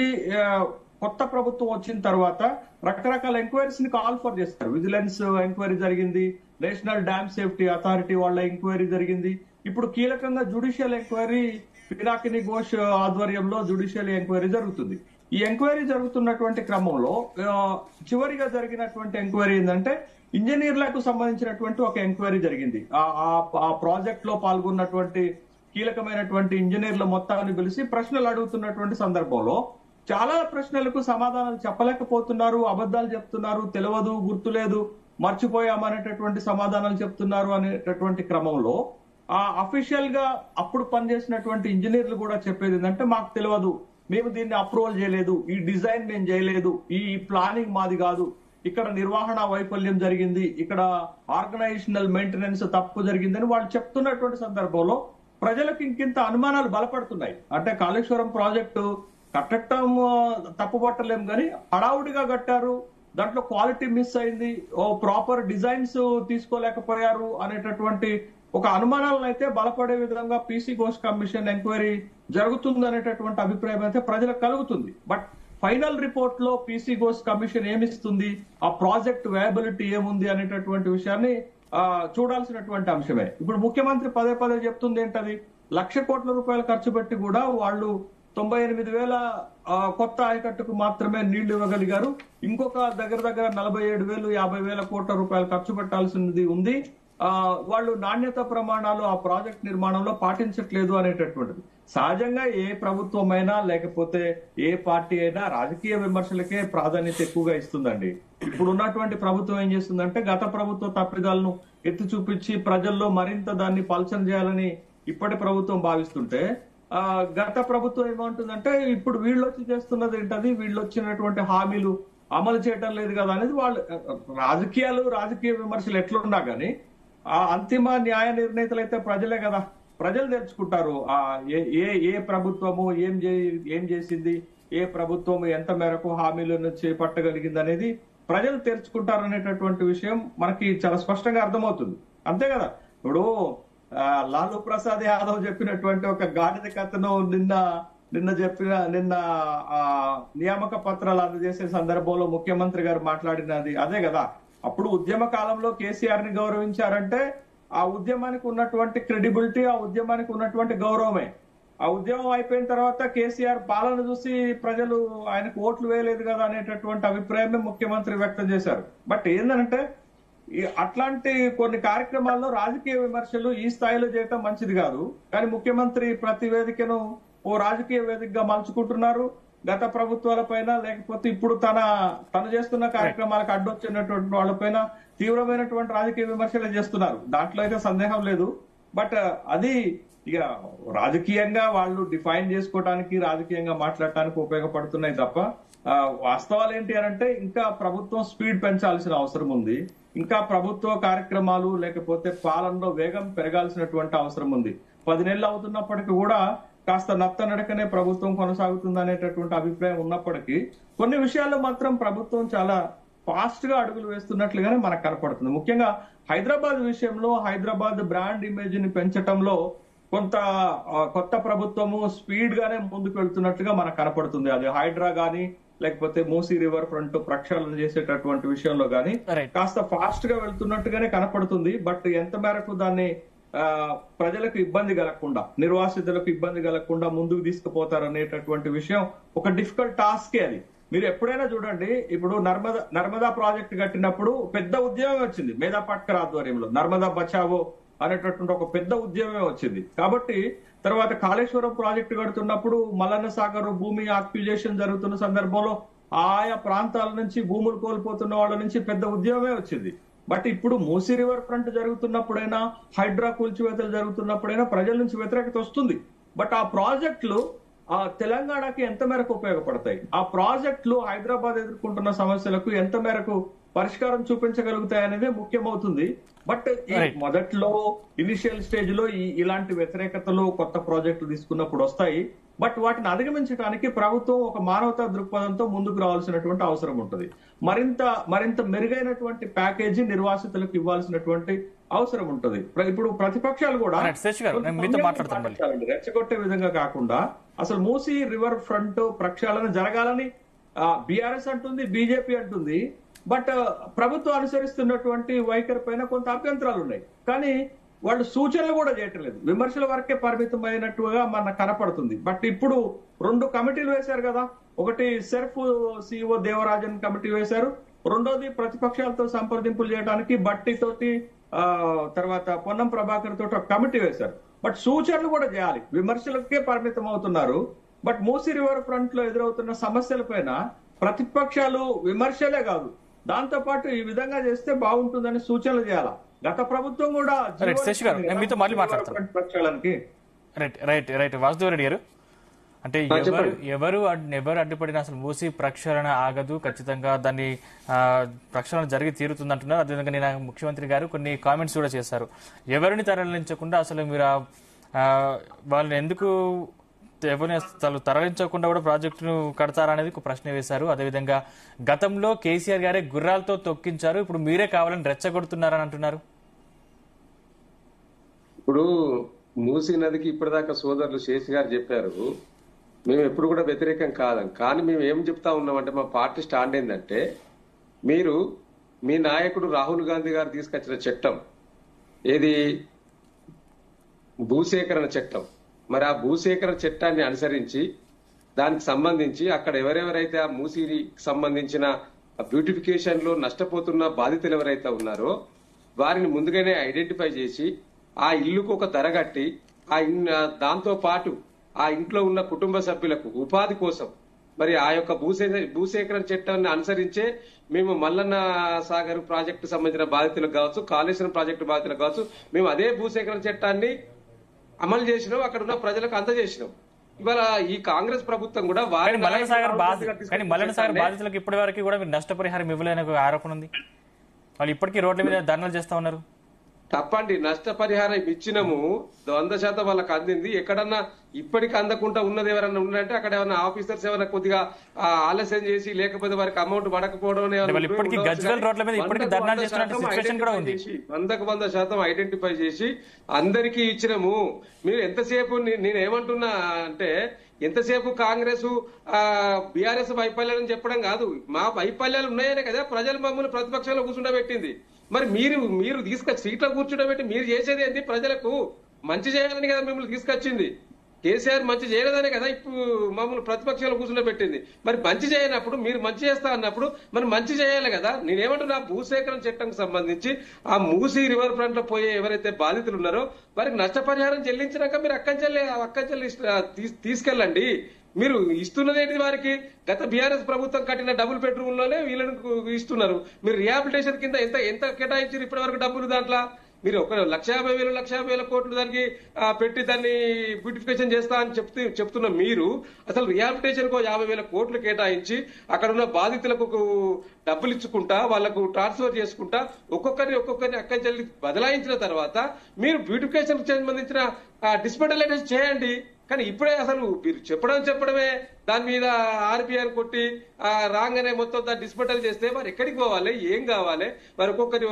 Speaker 2: కొత్త ప్రభుత్వం వచ్చిన తర్వాత రకరకాల ఎంక్వైరీస్ ని కాల్ ఫర్ చేస్తారు. విజిలెన్స్ ఎంక్వైరీ జరిగింది, నేషనల్ డ్యామ్ సేఫ్టీ అథారిటీ వాళ్ళ ఎంక్వైరీ జరిగింది. ఇప్పుడు కీలకంగా జ్యుడిషియల్ ఎంక్వైరీ పినాకిని ఘోష్ ఆధ్వర్యంలో జ్యుడిషియల్ ఎంక్వైరీ జరుగుతుంది. ఈ ఎంక్వైరీ జరుగుతున్నటువంటి క్రమంలో చివరిగా జరిగినటువంటి ఎంక్వైరీ ఏంటంటే, ఇంజనీర్లకు సంబంధించినటువంటి ఒక ఎంక్వైరీ జరిగింది. ఆ ప్రాజెక్ట్ లో పాల్గొన్నటువంటి కీలకమైనటువంటి ఇంజనీర్ల మొత్తాన్ని పిలిచి ప్రశ్నలు అడుగుతున్నటువంటి సందర్భంలో చాలా ప్రశ్నలకు సమాధానాలు చెప్పలేకపోతున్నారు, అబద్ధాలు చెప్తున్నారు, తెలియదు, గుర్తులేదు, మర్చిపోయామనేటటువంటి సమాధానాలు చెప్తున్నారు అనేటటువంటి క్రమంలో ఆ అఫీషియల్ గా అప్పుడు పనిచేసినటువంటి ఇంజనీర్లు కూడా చెప్పేది ఏంటంటే, మాకు తెలియదు, మేము దీన్ని అప్రూవల్ చేయలేదు, ఈ డిజైన్ మేము చేయలేదు, ఈ ప్లానింగ్ మాది కాదు, ఇక్కడ నిర్వహణ వైఫల్యం జరిగింది, ఇక్కడ ఆర్గనైజేషనల్ మెయింటెనెన్స్ తప్పు జరిగిందని వాళ్ళు చెప్తున్నటువంటి సందర్భంలో ప్రజలకు ఇంకింత అనుమానాలు బలపడుతున్నాయి. అంటే కాళేశ్వరం ప్రాజెక్టు కట్టడం తప్పు పట్టలేం కానీ హడావుడిగా కట్టారు, దాంట్లో క్వాలిటీ మిస్ అయింది, ప్రాపర్ డిజైన్స్ తీసుకోలేకపోయారు అనేటటువంటి ఒక అనుమానాలను అయితే బలపడే విధంగా పీసీ ఘోష్ కమిషన్ ఎంక్వైరీ జరుగుతుంది అనేటటువంటి అభిప్రాయం అయితే ప్రజలకు కలుగుతుంది. బట్ ఫైనల్ రిపోర్ట్ లో పీసీ ఘోష్ కమిషన్ ఏమిస్తుంది, ఆ ప్రాజెక్ట్ వేయబిలిటీ ఏముంది అనేటటువంటి విషయాన్ని చూడాల్సినటువంటి అంశమే. ఇప్పుడు ముఖ్యమంత్రి పదే చెప్తుంది ఏంటది, 1,00,000 కోట్ల రూపాయలు ఖర్చు పెట్టి కూడా వాళ్ళు 98,000 కొత్త ఆయకట్టుకు మాత్రమే నీళ్లు ఇవ్వగలిగారు, ఇంకొక దగ్గర 47,000 50,000 కోట్ల రూపాయలు ఖర్చు పెట్టాల్సింది ఉంది, వాళ్ళు నాణ్యత ప్రమాణాలు ఆ ప్రాజెక్ట్ నిర్మాణంలో పాటించట్లేదు అనేటటువంటిది. సహజంగా ఏ ప్రభుత్వం అయినా లేకపోతే ఏ పార్టీ అయినా రాజకీయ విమర్శలకే ప్రాధాన్యత ఎక్కువగా ఇస్తుందండి. ఇప్పుడు ఉన్నటువంటి ప్రభుత్వం ఏం చేస్తుందంటే, గత ప్రభుత్వ తప్పిదాలను ఎత్తి చూపించి ప్రజల్లో మరింత దాన్ని పలచన చేయాలని ఇప్పటి ప్రభుత్వం భావిస్తుంటే, గత ప్రభుత్వం ఏమంటుందంటే, ఇప్పుడు వీళ్ళు వచ్చి చేస్తున్నది ఏంటది, వీళ్ళు వచ్చినటువంటి హామీలు అమలు చేయటం లేదు కదా అనేది వాళ్ళు రాజకీయ విమర్శలు ఎట్లున్నా గానీ ఆ అంతిమ న్యాయ నిర్ణేతలు అయితే ప్రజలే కదా. ప్రజలు తెలుసుకుంటారు ఏ ప్రభుత్వము ఏం చేసింది, ఏ ప్రభుత్వం ఎంత మేరకు హామీలను చేపట్టగలిగింది అనేది ప్రజలు తెరుచుకుంటారనేటటువంటి విషయం మనకి చాలా స్పష్టంగా అర్థమవుతుంది. అంతే కదా. ఇప్పుడు లాలూ ప్రసాద్ యాదవ్ చెప్పినటువంటి ఒక గాడిద కథను నిన్న నియామక పత్రాలు అందజేసే సందర్భంలో ముఖ్యమంత్రి గారు మాట్లాడినది అదే కదా. అప్పుడు ఉద్యమ కాలంలో కేసీఆర్ ని గౌరవించారంటే ఆ ఉద్యమానికి ఉన్నటువంటి క్రెడిబిలిటీ, ఆ ఉద్యమానికి ఉన్నటువంటి గౌరవమే. ఆ ఉద్యమం అయిపోయిన తర్వాత కేసీఆర్ పాలన చూసి ప్రజలు ఆయనకు ఓట్లు వేయలేదు కదా అనేటటువంటి అభిప్రాయమే ముఖ్యమంత్రి వ్యక్తం చేశారు. బట్ ఏంటంటే అట్లాంటి కొన్ని కార్యక్రమాల్లో రాజకీయ విమర్శలు ఈ స్థాయిలో చేయటం మంచిది కాదు. కానీ ముఖ్యమంత్రి ప్రతి వేదికను ఓ రాజకీయ వేదికగా మలుచుకుంటున్నారు. గత ప్రభుత్వాల పైన, లేకపోతే ఇప్పుడు తను చేస్తున్న కార్యక్రమాలకు అడ్డొచ్చినటువంటి వాళ్ళపైన తీవ్రమైనటువంటి రాజకీయ విమర్శలు చేస్తున్నారు. దాంట్లో అయితే సందేహం లేదు. బట్ అది ఇక రాజకీయంగా వాళ్ళు డిఫైన్ చేసుకోవడానికి, రాజకీయంగా మాట్లాడటానికి ఉపయోగపడుతున్నాయి తప్ప వాస్తవాలు ఏంటి అంటే ఇంకా ప్రభుత్వం స్పీడ్ పెంచాల్సిన అవసరం ఉంది. ఇంకా ప్రభుత్వ కార్యక్రమాలు లేకపోతే పాలనలో వేగం పెరగాల్సినటువంటి అవసరం ఉంది. 10 నెలలు అవుతున్నప్పటికీ కూడా కాస్త నత్తనడకనే ప్రభుత్వం కొనసాగుతుంది అనేటటువంటి అభిప్రాయం ఉన్నప్పటికీ కొన్ని విషయాల్లో మాత్రం ప్రభుత్వం చాలా ఫాస్ట్ గా అడుగులు వేస్తున్నట్లుగానే మనకు కనపడుతుంది. ముఖ్యంగా హైదరాబాద్ విషయంలో హైదరాబాద్ బ్రాండ్ ఇమేజ్ ని పెంచడంలో కొంత కొత్త ప్రభుత్వము స్పీడ్ గానే ముందుకు వెళ్తున్నట్లుగా మనకు కనపడుతుంది. అది హైడ్రా గానీ లేకపోతే మూసీ రివర్ ఫ్రంట్ ప్రక్షాళన చేసేటటువంటి విషయంలో గానీ కాస్త ఫాస్ట్ గా వెళ్తున్నట్టుగానే కనపడుతుంది. బట్ ఎంత మేరకు దాన్ని ప్రజలకు ఇబ్బంది కలగకుండా, నిర్వాసితులకు ఇబ్బంది కలగకుండా ముందుకు తీసుకుపోతారనేటటువంటి విషయం ఒక డిఫికల్ట్ టాస్కే అది. మీరు ఎప్పుడైనా చూడండి, ఇప్పుడు నర్మదా ప్రాజెక్ట్ కట్టినప్పుడు పెద్ద ఉద్యమం వచ్చింది మేధా పాట్కర్ ఆధ్వర్యంలో. నర్మదా బచావో అనేటటువంటి ఒక పెద్ద ఉద్యమమే వచ్చింది. కాబట్టి తర్వాత కాళేశ్వరం ప్రాజెక్టు కడుతున్నప్పుడు మల్లన్న సాగర్ భూమి ఆక్యుజేషన్ జరుగుతున్న సందర్భంలో ఆయా ప్రాంతాల నుంచి భూములు కోల్పోతున్న వాళ్ళ నుంచి పెద్ద ఉద్యమమే వచ్చింది. బట్ ఇప్పుడు మూసీ రివర్ ఫ్రంట్ జరుగుతున్నప్పుడైనా, హైడ్రా కూల్చివేతలు జరుగుతున్నప్పుడైనా ప్రజల నుంచి వ్యతిరేకత వస్తుంది. బట్ ఆ ప్రాజెక్టులు తెలంగాణకి ఎంత మేరకు ఉపయోగపడతాయి, ఆ ప్రాజెక్టులు హైదరాబాద్ ఎదుర్కొంటున్న సమస్యలకు ఎంత మేరకు పరిష్కారం చూపించగలుగుతాయి అనేది ముఖ్యమవుతుంది. బట్ మొదట్లో ఇనిషియల్ స్టేజ్ లో ఇలాంటి వ్యతిరేకతలు కొత్త ప్రాజెక్టులు తీసుకున్నప్పుడు వస్తాయి. బట్ వాటిని అధిగమించడానికి ప్రభుత్వం ఒక మానవతా దృక్పథంతో ముందుకు రావాల్సినటువంటి అవసరం ఉంటుంది. మరింత మెరుగైనటువంటి ప్యాకేజీ నిర్వాసితులకు ఇవ్వాల్సినటువంటి అవసరం ఉంటుంది. ఇప్పుడు ప్రతిపక్షాలు కూడా రెచ్చగొట్టే విధంగా కాకుండా అసలు మూసీ రివర్ ఫ్రంట్ ప్రక్షాళన జరగాలని బీఆర్ఎస్ అంటుంది, బీజేపీ అంటుంది. బట్ ప్రభుత్వం అనుసరిస్తున్నటువంటి వైఖరి పైన కొంత అభ్యంతరాలు ఉన్నాయి. కానీ వాళ్ళు సూచనలు కూడా చేయటం లేదు, విమర్శల వరకే పరిమితమైనట్టుగా మనకు కనపడుతుంది. బట్ ఇప్పుడు 2 కమిటీలు వేశారు కదా. ఒకటి సెర్ఫ్ సిఇఓ దేవరాజన్ కమిటీ వేశారు, రెండోది ప్రతిపక్షాలతో సంప్రదింపులు చేయడానికి బట్టితోటి తర్వాత పొన్నం ప్రభాకర్ తోటి ఒక కమిటీ వేశారు. బట్ సూచనలు కూడా చేయాలి, విమర్శలకే పరిమితం అవుతున్నారు. బట్ మూసీ రివర్ ఫ్రంట్ లో ఎదురవుతున్న సమస్యల పైన ప్రతిపక్షాలు విమర్శలే కాదు, దాంతో పాటు ఈ విధంగా చేస్తే బాగుంటుందని సూచనలు చేయాలా. గత ప్రభుత్వం కూడా ప్రక్షాళనకి
Speaker 1: రైట్ వాసుదేవరెడ్డి గారు, అంటే ఎవరు అడ్డుపడినా అసలు మూసీ ప్రక్షాళన ఆగదు, ఖచ్చితంగా దాన్ని ప్రక్షాళన జరిగి తీరుతుంది అంటున్నారు. అదేవిధంగా నేను ముఖ్యమంత్రి గారు కొన్ని కామెంట్స్ కూడా చేశారు. ఎవరిని తరలించకుండా అసలు మీరు వాళ్ళని ఎందుకు తరలించకుండా కూడా ప్రాజెక్టును కడతారనేది ఒక ప్రశ్న వేశారు. అదేవిధంగా గతంలో కేసీఆర్ గారే గుర్రాలతో తొక్కించారు, ఇప్పుడు మీరే కావాలని రెచ్చగొడుతున్నారని అంటున్నారు.
Speaker 5: ఇప్పుడు మూసీ నదికి ఇప్పటిదాకా సోదరులు శేషి గారు చెప్పారు, మేము ఎప్పుడు కూడా వ్యతిరేకం కాదని. కానీ మేము ఏం చెప్తా ఉన్నామంటే మా పార్టీ స్టాండ్ ఏంటంటే, మీరు మీ నాయకుడు రాహుల్ గాంధీ గారు తీసుకొచ్చిన చట్టం ఏది, భూసేకరణ చట్టం, మరి ఆ భూసేకరణ చట్టాన్ని అనుసరించి దానికి సంబంధించి అక్కడ ఎవరెవరైతే ఆ మూసీకి సంబంధించిన బ్యూటిఫికేషన్ లో నష్టపోతున్న బాధితులు ఎవరైతే ఉన్నారో వారిని ముందుగానే ఐడెంటిఫై చేసి ఆ ఇల్లుకు ఒక ధర కట్టి దాంతో పాటు ఆ ఇంట్లో ఉన్న కుటుంబ సభ్యులకు ఉపాధి కోసం మరి ఆ యొక్క భూసేకరణ చట్టాన్ని అనుసరించే మేము మల్లన్న సాగర్ ప్రాజెక్టు సంబంధించిన బాధితులకు కావచ్చు, కాళేశ్వరం ప్రాజెక్టు బాధితులకు కావచ్చు, మేము అదే భూసేకరణ చట్టాన్ని అమలు చేసినాం, అక్కడ ఉన్న ప్రజలకు అందజేసినాం. ఇవాళ ఈ కాంగ్రెస్ ప్రభుత్వం కూడా
Speaker 1: మల్లన్న సాగర్ బాధితులకు ఇప్పటి వరకు కూడా మీరు నష్టపరిహారం ఇవ్వలేని ఆరోపణ ఉంది. వాళ్ళు ఇప్పటికీ రోడ్ల మీద ధర్నాలు చేస్తా ఉన్నారు.
Speaker 5: తప్పండి. నష్టపరిహారం ఇచ్చినము 100% వాళ్ళకి అందింది. ఎక్కడన్నా ఇప్పటికి అందకుండా ఉన్నది ఎవరన్నా ఉన్నారంటే అక్కడ ఏమన్నా ఆఫీసర్స్ ఏమైనా కొద్దిగా ఆలస్యం చేసి లేకపోతే వారికి అమౌంట్ పడకపోవడం 100% ఐడెంటిఫై చేసి అందరికీ ఇచ్చినము. మీరు ఎంతసేపు నేనేమంటున్నా అంటే ఎంతసేపు కాంగ్రెస్ బీఆర్ఎస్ వైఫల్యాలని చెప్పడం కాదు, మా వైఫల్యాలు ఉన్నాయనే కదా ప్రజలు మమ్మల్ని ప్రతిపక్షంలో కూర్చుండబెట్టింది. మరి మీరు తీసుకొచ్చి సీట్లో కూర్చుండబెట్టి మీరు చేసేది ఏంటి? ప్రజలకు మంచి చేయాలని కదా మిమ్మల్ని తీసుకొచ్చింది. కేసీఆర్ మంచి చేయలేదనే కదా ఇప్పుడు మమ్మల్ని ప్రతిపక్షంలో కూర్చుండబెట్టింది. మరి మంచి చేయనప్పుడు మీరు మంచి చేస్తా అన్నప్పుడు మరి మంచి చేయాలి కదా. నేనేమంటున్నా, భూసేకరణ చట్టంకి సంబంధించి ఆ మూసీ రివర్ ఫ్రంట్ లో పోయే ఎవరైతే బాధితులు ఉన్నారో వారికి నష్టపరిహారం చెల్లించినాక మీరు అక్కంచెల్లి తీసుకెళ్ళండి. మీరు ఇస్తున్నదేంటి వారికి? గత బీఆర్ఎస్ ప్రభుత్వం కట్టిన డబుల్ బెడ్రూమ్ లోనే వీళ్ళని ఇస్తున్నారు. మీరు రిహాబిలిటేషన్ కింద ఎంత కేటాయించారు ఇప్పటి వరకు డబ్బులు? దాంట్లో మీరు 1,50,000 కోట్లు దానికి పెట్టి దాన్ని బ్యూటిఫికేషన్ చేస్తా అని చెప్తున్న మీరు అసలు రిహాబిలిటేషన్ కు 50,000 కోట్లు కేటాయించి అక్కడ ఉన్న బాధితులకు డబ్బులు ఇచ్చుకుంటా వాళ్ళకు ట్రాన్స్ఫర్ చేసుకుంటా ఒక్కొక్కరిని అక్కడి చెల్లి బదలాయించిన తర్వాత మీరు బ్యూటిఫికేషన్ కు సంబంధించిన డిస్మెటలైజేషన్ చేయండి. కానీ ఇప్పుడే అసలు మీరు చెప్పడమే దాని మీద ఆర్బీఐ కొట్టి రాగానే మొత్తం దాన్ని డిస్మెటల్ చేస్తే మరి ఎక్కడికి పోవాలి? ఏం కావాలి? మరి ఒక్కొక్కరి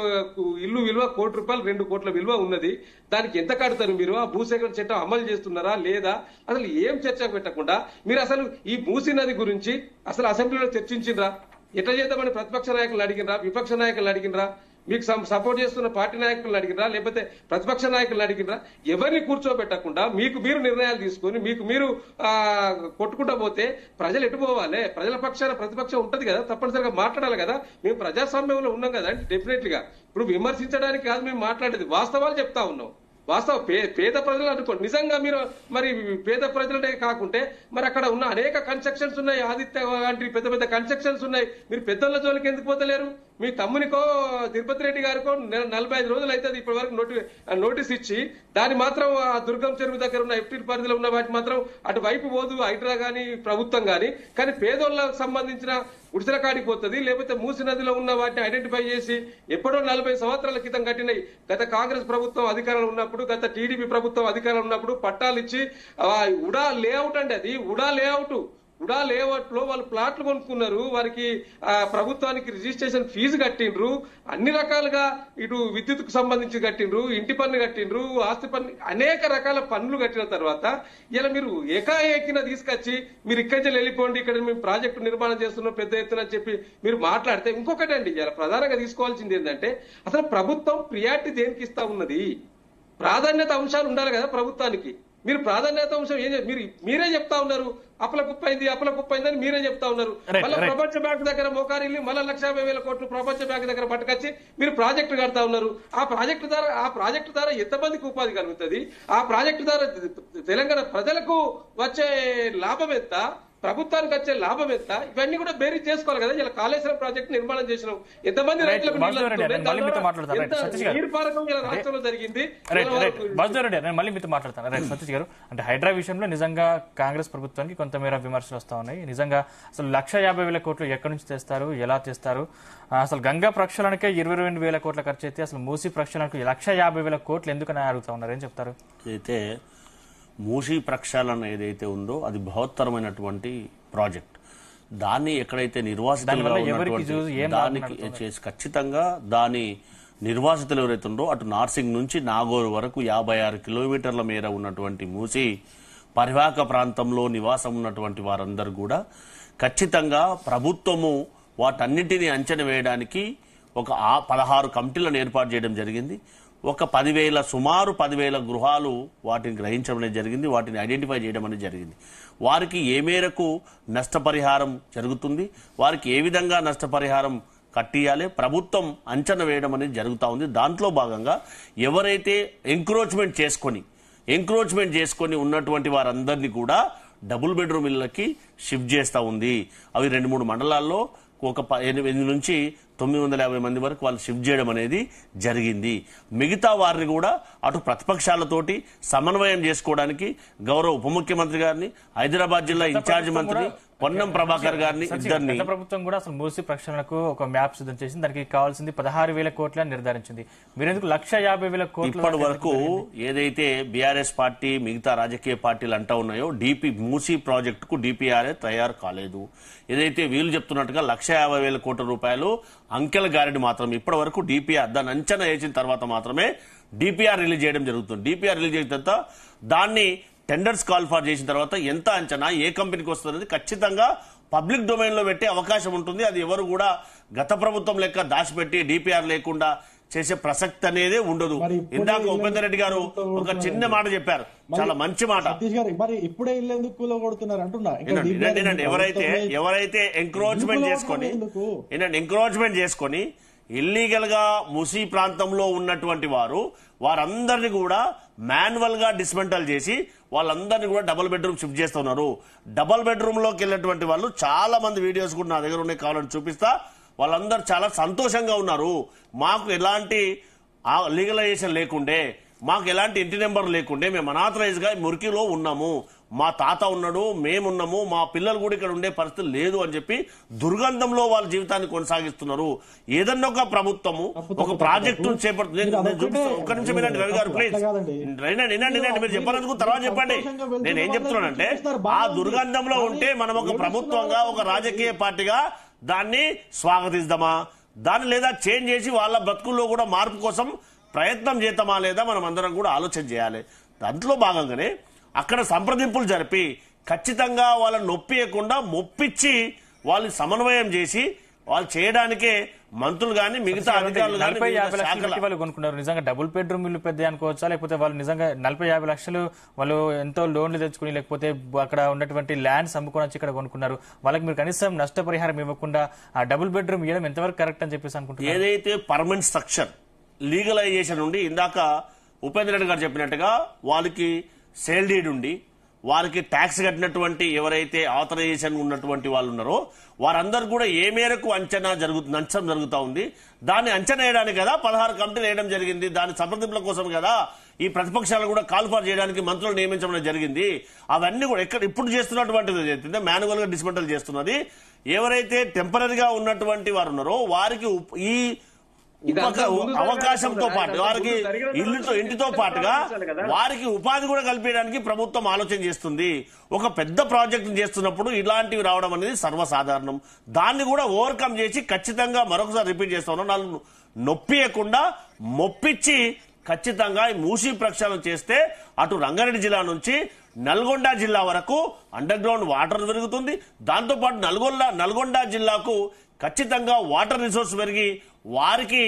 Speaker 5: ఇల్లు విలువ ₹1 కోటి, 2 కోట్ల విలువ ఉన్నది. దానికి ఎంత కడతారు మీరు? ఆ భూసేకరణ చట్టం అమలు చేస్తున్నారా లేదా? అసలు ఏం చర్చ పెట్టకుండా మీరు అసలు ఈ మూసీ నది గురించి అసలు అసెంబ్లీలో చర్చించిండ్రా? ఎట్లా చేద్దామని ప్రతిపక్ష నాయకులు అడిగినరా? విపక్ష నాయకులు అడిగినరా? మీకు సపోర్ట్ చేస్తున్న పార్టీ నాయకులను అడిగినరా? లేకపోతే ప్రతిపక్ష నాయకులను అడిగినరా? ఎవరిని కూర్చోబెట్టకుండా మీరు నిర్ణయాలు తీసుకొని మీరు కొట్టుకుంటా పోతే ప్రజలు ఎటు పోవాలి? ప్రజల పక్షాన ప్రతిపక్షం ఉంటది కదా, తప్పనిసరిగా మాట్లాడాలి కదా. మేము ప్రజాస్వామ్యంలో ఉన్నాం కదా. అంటే డెఫినెట్లీ గా ఇప్పుడు విమర్శించడానికి కాదు మేము మాట్లాడేది, వాస్తవాలు చెప్తా ఉన్నాం. వాస్తవం పేద ప్రజలు అనుకోండి. నిజంగా మీరు మరి పేద ప్రజలనే కాకుంటే మరి అక్కడ ఉన్న అనేక కన్స్ట్రక్షన్స్ ఉన్నాయి, ఆదిత్య లాంటి పెద్ద పెద్ద కన్స్ట్రక్షన్స్ ఉన్నాయి. మీరు పెద్దల జోలికి ఎందుకు పోతలేరు? మీ తమ్మునికో తిరుపతి రెడ్డి గారికో 45 రోజులు అవుతుంది ఇప్పటి వరకు నోటీస్ ఇచ్చి దాని మాత్రం ఆ దుర్గం చెరువు దగ్గర ఉన్న ఎఫ్టీ పరిధిలో ఉన్న వాటి మాత్రం అటువైపు పోదు హైడ్రా గాని ప్రభుత్వం గాని. కానీ పేదోళ్ళకు సంబంధించిన ఉడిసెల కాడికి పోతుంది. లేకపోతే మూసి నదిలో ఉన్న వాటిని ఐడెంటిఫై చేసి ఎప్పుడో 40 సంవత్సరాల క్రితం కట్టినాయి. గత కాంగ్రెస్ ప్రభుత్వం అధికారంలో ఉన్నప్పుడు, గత టీడీపీ ప్రభుత్వం అధికారంలో ఉన్నప్పుడు పట్టాలు ఇచ్చి ఉడా లేఅవుట్ అండి, అది ఉడా లేఅవుట్ లో వాళ్ళు ప్లాట్లు కొనుక్కున్నారు. వారికి ప్రభుత్వానికి రిజిస్ట్రేషన్ ఫీజు కట్టిండ్రు. అన్ని రకాలుగా ఇటు విద్యుత్కు సంబంధించి కట్టిండ్రు, ఇంటి పన్ను కట్టిండ్రు, ఆస్తి పన్ను, అనేక రకాల పన్నులు కట్టిన తర్వాత ఇలా మీరు ఏకాఏకిన తీసుకొచ్చి మీరు ఇక్కడి వెళ్ళిపోండి, ఇక్కడ మేము ప్రాజెక్టు నిర్మాణం చేస్తున్నాం పెద్ద ఎత్తున చెప్పి మీరు మాట్లాడితే ఇంకొకటి అండి. ఇలా ప్రధానంగా తీసుకోవాల్సింది ఏంటంటే అసలు ప్రభుత్వం ప్రియారిటీ దేనికి ఇస్తా ఉన్నది? ప్రాధాన్యత అంశాలు ఉండాలి కదా ప్రభుత్వానికి. మీరు ప్రాధాన్యత అంశం మీరే చెప్తా ఉన్నారు. అప్పల కుప్పైంది అని మీరే చెప్తా ఉన్నారు. మళ్ళీ ప్రపంచ బ్యాంక్ దగ్గర మోకారిల్ని మళ్ళీ 1,50,000 కోట్లు ప్రపంచ బ్యాంక్ దగ్గర పట్టుకొచ్చి మీరు ప్రాజెక్టు కడతా ఉన్నారు. ఆ ప్రాజెక్టు ద్వారా ఎంతమందికి ఉపాధి కలుగుతుంది? ఆ ప్రాజెక్టు ద్వారా తెలంగాణ ప్రజలకు వచ్చే లాభం ఎంత? ప్రభుత్వానికి వచ్చే లాభం ఎంత? ఇవన్నీ కూడా బేరీజ్ చేసుకోవాలి కదా. ఇలా కాళేశ్వరం ప్రాజెక్టు నిర్మాణం చేసినాం, ఎంతమంది రైతులకు నీరు పారకం ఇలా రాష్ట్రంలో జరిగింది.
Speaker 1: నేను మళ్ళీ మీతో మాట్లాడతాను. సతీష్ గారు, అంటే హైడ్రా విషయంలో నిజంగా కాంగ్రెస్ ప్రభుత్వానికి కొంతమేర విమర్శలు వస్తా ఉన్నాయి. నిజంగా అసలు 1,50,000 కోట్లు ఎక్కడి నుంచి తెస్తారు, ఎలా తెస్తారు? అసలు గంగా ప్రక్షాళనకే 22,000 కోట్ల ఖర్చు అయితే అసలు మూసీ ప్రక్షాళనకు 1,50,000 కోట్లు ఎందుకని అడుగుతా ఉన్నారు? ఏం చెప్తారు?
Speaker 3: అయితే మూసీ ప్రక్షాళన ఏదైతే ఉందో అది బృహత్తరమైనటువంటి ప్రాజెక్ట్. దాన్ని ఎక్కడైతే ఖచ్చితంగా దాని నిర్వాసితులు ఎవరైతే ఉందో అటు నార్సింగ్ నుంచి నాగోరు వరకు 56 కిలోమీటర్ల మేర ఉన్నటువంటి మూసీ పరివాహక ప్రాంతంలో నివాసం ఉన్నటువంటి వారందరూ కూడా ఖచ్చితంగా ప్రభుత్వము వాటన్నిటిని అంచనా వేయడానికి ఒక 16 కమిటీలను ఏర్పాటు చేయడం జరిగింది. ఒక 10,000 సుమారు 10,000 గృహాలు వాటిని గ్రహించడం అనేది జరిగింది, వాటిని ఐడెంటిఫై చేయడం అనేది జరిగింది. వారికి ఏ మేరకు నష్టపరిహారం జరుగుతుంది, వారికి ఏ విధంగా నష్టపరిహారం కట్టియాలి, ప్రభుత్వం అంచనా వేయడం అనేది జరుగుతూ ఉంది. దాంట్లో భాగంగా ఎవరైతే ఎంక్రోచ్మెంట్ చేసుకొని ఉన్నటువంటి వారందరినీ కూడా డబుల్ బెడ్రూమ్ ఇళ్లకి షిఫ్ట్ చేస్తూ ఉంది. అవి 2-3 మండలాల్లో ఒక 8 నుంచి 950 మంది వరకు వాళ్ళు షిఫ్ట్ చేయడం అనేది జరిగింది. మిగతా వారిని కూడా అటు ప్రతిపక్షాలతోటి సమన్వయం చేసుకోవడానికి గౌరవ ఉప ముఖ్యమంత్రి గారిని, హైదరాబాద్ జిల్లా ఇన్ఛార్జ్ మంత్రి పొన్నం ప్రభాకర్ గారిని ఇద్దరిని.
Speaker 1: గత ప్రభుత్వం కూడా అసలు మూసి ప్రక్షాళనకు ఒక మ్యాప్ సిద్ధం చేసింది. దానికి కావాల్సింది 16,000 కోట్ల నిర్ధారించింది. మీరెందుకు 1,50,000 కోట్లు
Speaker 3: ఇప్పటి వరకు ఏదైతే బీఆర్ఎస్ పార్టీ మిగతా రాజకీయ పార్టీలు అంటా ఉన్నాయో మూసీ ప్రాజెక్టుకు డిపిఆర్ఏ తయారు కాలేదు. ఏదైతే వీళ్ళు చెప్తున్నట్టుగా 1,50,000 కోట్ల రూపాయలు అంకెల గారెడి మాత్రం ఇప్పటి వరకు డిపిఆర్ దాన్ని అంచనా వేసిన తర్వాత మాత్రమే డిపిఆర్ రిలీజ్ చేయడం జరుగుతుంది. డిపిఆర్ రిలీజ్ అయిన తర్వాత దాన్ని టెండర్స్ కాల్ ఫర్ చేసిన తర్వాత ఎంత అంచనా ఏ కంపెనీకి వస్తుంది ఖచ్చితంగా పబ్లిక్ డొమైన్ లో పెట్టే అవకాశం ఉంటుంది. అది ఎవరు కూడా గత ప్రభుత్వం లెక్క దాచిపెట్టి డిపిఆర్ లేకుండా చేసే ప్రసక్తి అనేది ఉండదు. ఇందాక ఉపేందర్ రెడ్డి గారు ఒక చిన్న మాట చెప్పారు, చాలా మంచి మాట.
Speaker 4: మరి ఇప్పుడే ఇల్లేందుకు కూలగొడుతున్నారు అంటున్నా.
Speaker 3: ఎవరైతే ఎంక్రోచ్మెంట్ చేసుకొని ఇల్లీగల్ గా మూసీ ప్రాంతంలో ఉన్నటువంటి వారందరినీ కూడా మాన్యువల్ గా డిస్మెంటల్ చేసి వాళ్ళందరినీ కూడా డబుల్ బెడ్రూమ్ షిఫ్ట్ చేస్తున్నారు. డబుల్ బెడ్రూమ్ లోకి వెళ్ళినటువంటి వాళ్ళు చాలా మంది వీడియోస్ కూడా నా దగ్గర ఉన్నాయి, కావాలని చూపిస్తా. వాళ్ళందరూ చాలా సంతోషంగా ఉన్నారు. మాకు ఎలాంటి లీగలైజేషన్ లేకుండే, మాకు ఎలాంటి ఇంటి నెంబర్ లేకుండే, మేము అనాథరైజ్ గా మురికిలో ఉన్నాము, మా తాత ఉన్నాడు, మేమున్నాము, మా పిల్లలు కూడా ఇక్కడ ఉండే పరిస్థితి లేదు అని చెప్పి దుర్గంధంలో వాళ్ళ జీవితాన్ని కొనసాగిస్తున్నారు. ఏదన్నా ఒక ప్రభుత్వము ఒక ప్రాజెక్టు చేపడుతుంది. ఒక్క నిమిషం వినండి రవి గారు, ప్లీజ్ వినండి. మీరు చెప్పాలనుకున్న తర్వాత చెప్పండి. నేనేం చెప్తున్నానంటే ఆ దుర్గంధంలో ఉంటే మనం ఒక ప్రభుత్వంగా ఒక రాజకీయ పార్టీగా దాన్ని స్వాగతిద్దామా, దాన్ని లేదా చేంజ్ చేసి వాళ్ళ బ్రతుకుల్లో కూడా మార్పు కోసం ప్రయత్నం చేద్దామా లేదా మనం అందరం కూడా ఆలోచన చేయాలి. దాంట్లో భాగంగానే అక్కడ సంప్రదింపులు జరిపి ఖచ్చితంగా వాళ్ళని నొప్పియకుండా మొప్పించి వాళ్ళని సమన్వయం చేసి వాళ్ళు చేయడానికే మంత్రులు గాని మిగతా అధికారులు
Speaker 1: వాళ్ళు కొనుక్కున్నారు. నిజంగా డబుల్ బెడ్రూమ్ ఇల్లు పెద్ద అనుకోవచ్చా, లేకపోతే వాళ్ళు నిజంగా 40-50 లక్షలు వాళ్ళు ఎంతో లోన్లు తెచ్చుకుని లేకపోతే అక్కడ ఉన్నటువంటి ల్యాండ్స్ అమ్ముకొని వచ్చి ఇక్కడ కొనుక్కున్నారు. వాళ్ళకి మీరు కనీసం నష్టపరిహారం ఇవ్వకుండా ఆ డబుల్ బెడ్రూమ్ ఇవ్వడం ఎంతవరకు కరెక్ట్ అని చెప్పేసి అనుకుంటున్నారు?
Speaker 3: ఏదైతే పర్మనెంట్ స్ట్రక్చర్ లీగలైజేషన్ ఉండి ఇందాక ఉపేంద్ర రెడ్డి గారు చెప్పినట్టుగా వాళ్ళకి సేల్ డీడ్ ఉండి వారికి ట్యాక్స్ కట్టినటువంటి ఎవరైతే ఆథరైజేషన్ ఉన్నటువంటి వాళ్ళు ఉన్నారో వారందరూ కూడా ఏ మేరకు నష్టం జరుగుతూ ఉంది దాన్ని అంచనా వేయడానికి కదా 16 కమిటీలు వేయడం జరిగింది. దాని సంప్రదింపుల కోసం కదా ఈ ప్రతిపక్షాలను కూడా కాల్ ఫర్ చేయడానికి మంత్రులు నియమించడం జరిగింది. అవన్నీ కూడా ఇప్పుడు చేస్తున్నటువంటిది మాన్యువల్ గా డిస్మెంటల్ చేస్తున్నది. ఎవరైతే టెంపరీగా ఉన్నటువంటి వారు ఉన్నారో వారికి ఈ అవకాశంతో పాటు వారికి ఇంటితో పాటుగా వారికి ఉపాధి కూడా కల్పించడానికి ప్రభుత్వం ఆలోచన చేస్తుంది. ఒక పెద్ద ప్రాజెక్టు చేస్తున్నప్పుడు ఇలాంటివి రావడం అనేది సర్వసాధారణం. దాన్ని కూడా ఓవర్కమ్ చేసి ఖచ్చితంగా మరొకసారి రిపీట్ చేస్తా ఉన్నాం, వాళ్ళు నొప్పియకుండా మొప్పించి ఖచ్చితంగా మూసీ ప్రక్షాళన చేస్తే అటు రంగారెడ్డి జిల్లా నుంచి నల్గొండ జిల్లా వరకు అండర్ గ్రౌండ్ వాటర్ పెరుగుతుంది. దాంతోపాటు నల్గొండ జిల్లాకు ఖచ్చితంగా వాటర్ రిసోర్స్ పెరిగి వారికి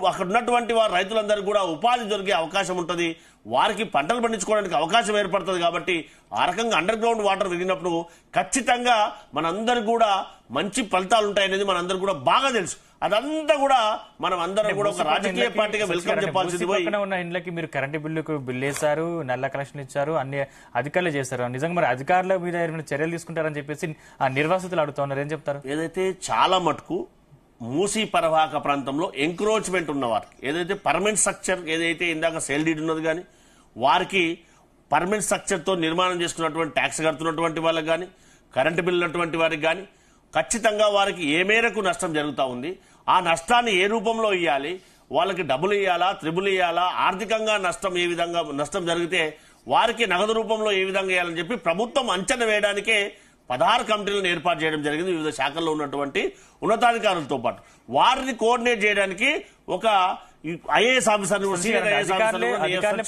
Speaker 3: అక్కడ ఉన్నటువంటి వారు రైతులందరూ కూడా ఉపాధి దొరికే అవకాశం ఉంటుంది, వారికి పంటలు పండించుకోవడానికి అవకాశం ఏర్పడుతుంది. కాబట్టి ఆ రకంగా అండర్ గ్రౌండ్ వాటర్ పెరిగినప్పుడు ఖచ్చితంగా మనందరూ కూడా మంచి ఫలితాలు ఉంటాయనేది మనందరూ కూడా బాగా తెలుసు. అదంతా కూడా మనం అందరం కూడా ఒక రాజకీయ పార్టీగా వెల్కమ్ చెప్పాల్సింది.
Speaker 1: ఉన్న ఇండ్లకి మీరు కరెంటు బిల్లు వేశారు, నల్ల కనెక్షన్ ఇచ్చారు, అన్ని అధికారులు చేశారు. నిజంగా మరి అధికారుల మీద ఏమైనా చర్యలు తీసుకుంటారని చెప్పేసి ఆ నిర్వాసితులు అడుగుతున్నారు, ఏం చెప్తారు?
Speaker 3: ఏదైతే చాలా మటుకు మూసీ పరివాహక ప్రాంతంలో ఎంక్రోచ్మెంట్ ఉన్న వారికి ఏదైతే పర్మనెంట్ స్ట్రక్చర్ ఏదైతే ఇందాక సేల్ డీడ్ ఉన్నది కానీ వారికి పర్మనెంట్ స్ట్రక్చర్ తో నిర్మాణం చేసుకున్నటువంటి ట్యాక్స్ కడుతున్నటువంటి వాళ్ళకి కానీ కరెంటు బిల్లు ఉన్నటువంటి వారికి కానీ ఖచ్చితంగా వారికి ఏ మేరకు నష్టం జరుగుతూ ఉంది, ఆ నష్టాన్ని ఏ రూపంలో ఇవ్వాలి, వాళ్ళకి డబ్బులు ఇవ్వాలా, త్రిబుల్ ఇవ్వాలా, ఆర్థికంగా నష్టం ఏ విధంగా నష్టం జరిగితే వారికి నగదు రూపంలో ఏ విధంగా ఇవ్వాలని చెప్పి ప్రభుత్వం అంచనా వేయడానికే 16 కమిటీలను ఏర్పాటు చేయడం జరిగింది. వివిధ శాఖల్లో ఉన్నటువంటి ఉన్నతాధికారులతో పాటు వారిని కోఆర్డినేట్ చేయడానికి ఒక ఐఏఎస్ ఆఫీసర్
Speaker 1: అధికారులే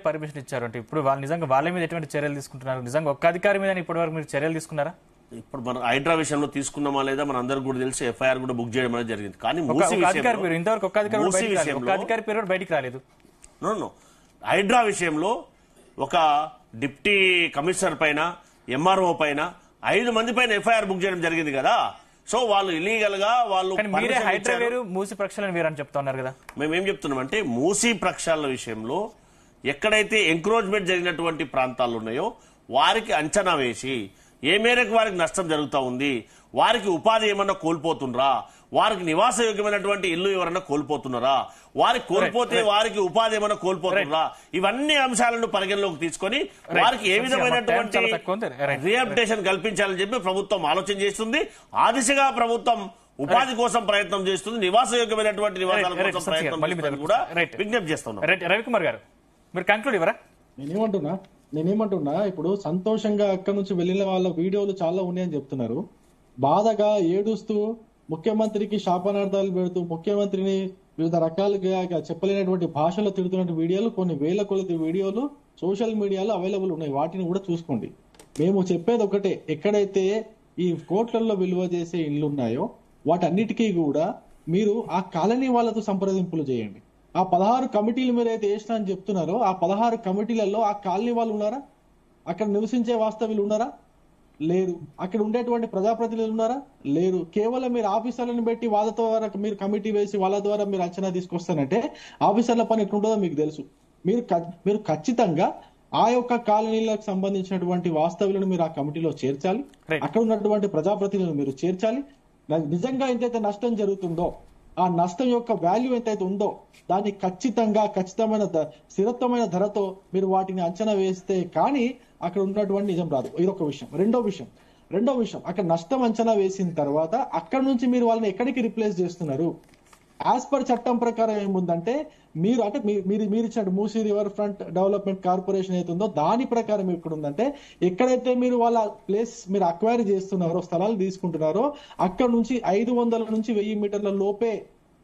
Speaker 1: పర్మిషన్ ఇచ్చారు. అంటే ఇప్పుడు వాళ్ళు నిజంగా వాళ్ళ మీద ఎటువంటి చర్యలు తీసుకుంటున్నారు? నిజంగా ఒక్క అధికారి మీద ఇప్పటి వరకు మీరు చర్యలు తీసుకున్నారా?
Speaker 3: ఇప్పుడు మనం హైడ్రా విషయంలో తీసుకున్నామా లేదా మన అందరికి కూడా తెలిసి ఎఫ్ఐఆర్ కూడా బుక్ చేయడం అనేది జరిగింది. కానీ
Speaker 1: ఇంతవరకు ఒక్క అధికారి పేరు బయటికి రాలేదు.
Speaker 3: హైడ్రా విషయంలో ఒక డిప్టీ కమిషనర్ పైన ఎంఆర్ఓ పైన 5 మంది పైన ఎఫ్ఐఆర్ బుక్ చేయడం జరిగింది కదా. సో వాళ్ళు ఇల్లీగల్ గా వాళ్ళు
Speaker 1: మూసీ ప్రక్షాళన వేరు అని చెప్తా ఉన్నారు కదా.
Speaker 3: మేమేం చెప్తున్నామంటే మూసీ ప్రక్షాళన విషయంలో ఎక్కడైతే ఎంక్రోచ్మెంట్ జరిగినటువంటి ప్రాంతాలు ఉన్నాయో వారికి అంచనా వేసి ఏ మేరకు వారికి నష్టం జరుగుతూ ఉంది, వారికి ఉపాధి ఏమన్నా కోల్పోతుండ్రా, వారికి నివాసయోగ్యమైనటువంటి ఇల్లు ఎవరైనా కోల్పోతున్నారా, వారికి కోల్పోతే వారికి ఉపాధి ఏమైనా కోల్పోతున్నారా, ఇవన్నీ అంశాలను పరిగణలోకి తీసుకొని వారికి ఏ విధమైనటువంటి రీహాబిలిటేషన్ కల్పించాలని చెప్పి ప్రభుత్వం ఆలోచన చేస్తుంది. ఆ దిశగా ప్రభుత్వం ఉపాధి కోసం ప్రయత్నం చేస్తుంది, నివాసయోగ్యమైనటువంటి నివాసాల కోసం ప్రయత్నం కూడా విజ్ఞప్తి చేస్తున్నాం.
Speaker 1: రవికుమార్ గారు మీరు కంక్లూడ్ ఇవ్వరా?
Speaker 4: నేనేమంటున్నా ఇప్పుడు సంతోషంగా అక్కడి నుంచి వెళ్ళిన వాళ్ళ వీడియోలు చాలా ఉన్నాయని చెప్తున్నారు. బాధగా ఏడుస్తూ ముఖ్యమంత్రికి శాపనార్థాలు పెడుతూ ముఖ్యమంత్రిని వివిధ రకాలుగా చెప్పలేనటువంటి భాషలో తిడుతున్న వీడియోలు కొన్ని వేల కొలది వీడియోలు సోషల్ మీడియాలో అవైలబుల్ ఉన్నాయి. వాటిని కూడా చూసుకోండి. మేము చెప్పేది ఒకటే, ఎక్కడైతే ఈ కోట్లలో విలువ చేసే ఇళ్ళు ఉన్నాయో వాటన్నిటికీ కూడా మీరు ఆ కాలనీ వాళ్ళతో సంప్రదింపులు చేయండి. ఆ 16 కమిటీలు మీరు అయితే వేసినా అని చెప్తున్నారో ఆ 16 కమిటీలలో ఆ కాలనీ వాళ్ళు ఉన్నారా? అక్కడ నివసించే వాస్తవ్యులు ఉన్నారా? లేరు. అక్కడ ఉండేటువంటి ప్రజాప్రతినిధులు ఉన్నారా? లేరు. కేవలం మీరు ఆఫీసర్లను పెట్టి వాళ్ళ ద్వారా మీరు కమిటీ వేసి వాళ్ళ ద్వారా మీరు అంచనా తీసుకొస్తానంటే ఆఫీసర్ల పని ఎట్లుంటుందో మీకు తెలుసు. మీరు ఖచ్చితంగా ఆ యొక్క కాలనీలకు సంబంధించినటువంటి వాస్తవ్యులను మీరు ఆ కమిటీలో చేర్చాలి. అక్కడ ఉన్నటువంటి ప్రజాప్రతినిధులు మీరు చేర్చాలి. నిజంగా ఎంతైతే నష్టం జరుగుతుందో ఆ నష్టం యొక్క వాల్యూ ఎంతైతే ఉందో దాన్ని ఖచ్చితమైన స్థిరత్వమైన ధరతో మీరు వాటిని అంచనా వేస్తే కానీ అక్కడ ఉన్నటువంటి నిజం రాదు. ఇదొక విషయం. రెండో విషయం అక్కడ నష్టం అంచనా వేసిన తర్వాత అక్కడ నుంచి మీరు వాళ్ళని ఎక్కడికి రిప్లేస్ చేస్తున్నారు? యాజ్ పర్ చట్టం ప్రకారం ఏముందంటే మీరు ఇచ్చినట్టు Musi river front development corporation అయితే ఉందో దాని ప్రకారం ఇక్కడ ఉందంటే ఎక్కడైతే మీరు వాళ్ళ ప్లేస్ మీరు అక్వైర్ చేస్తున్నారో స్థలాలు తీసుకుంటున్నారో అక్కడ నుంచి 500 నుంచి 1000 మీటర్ల లోపే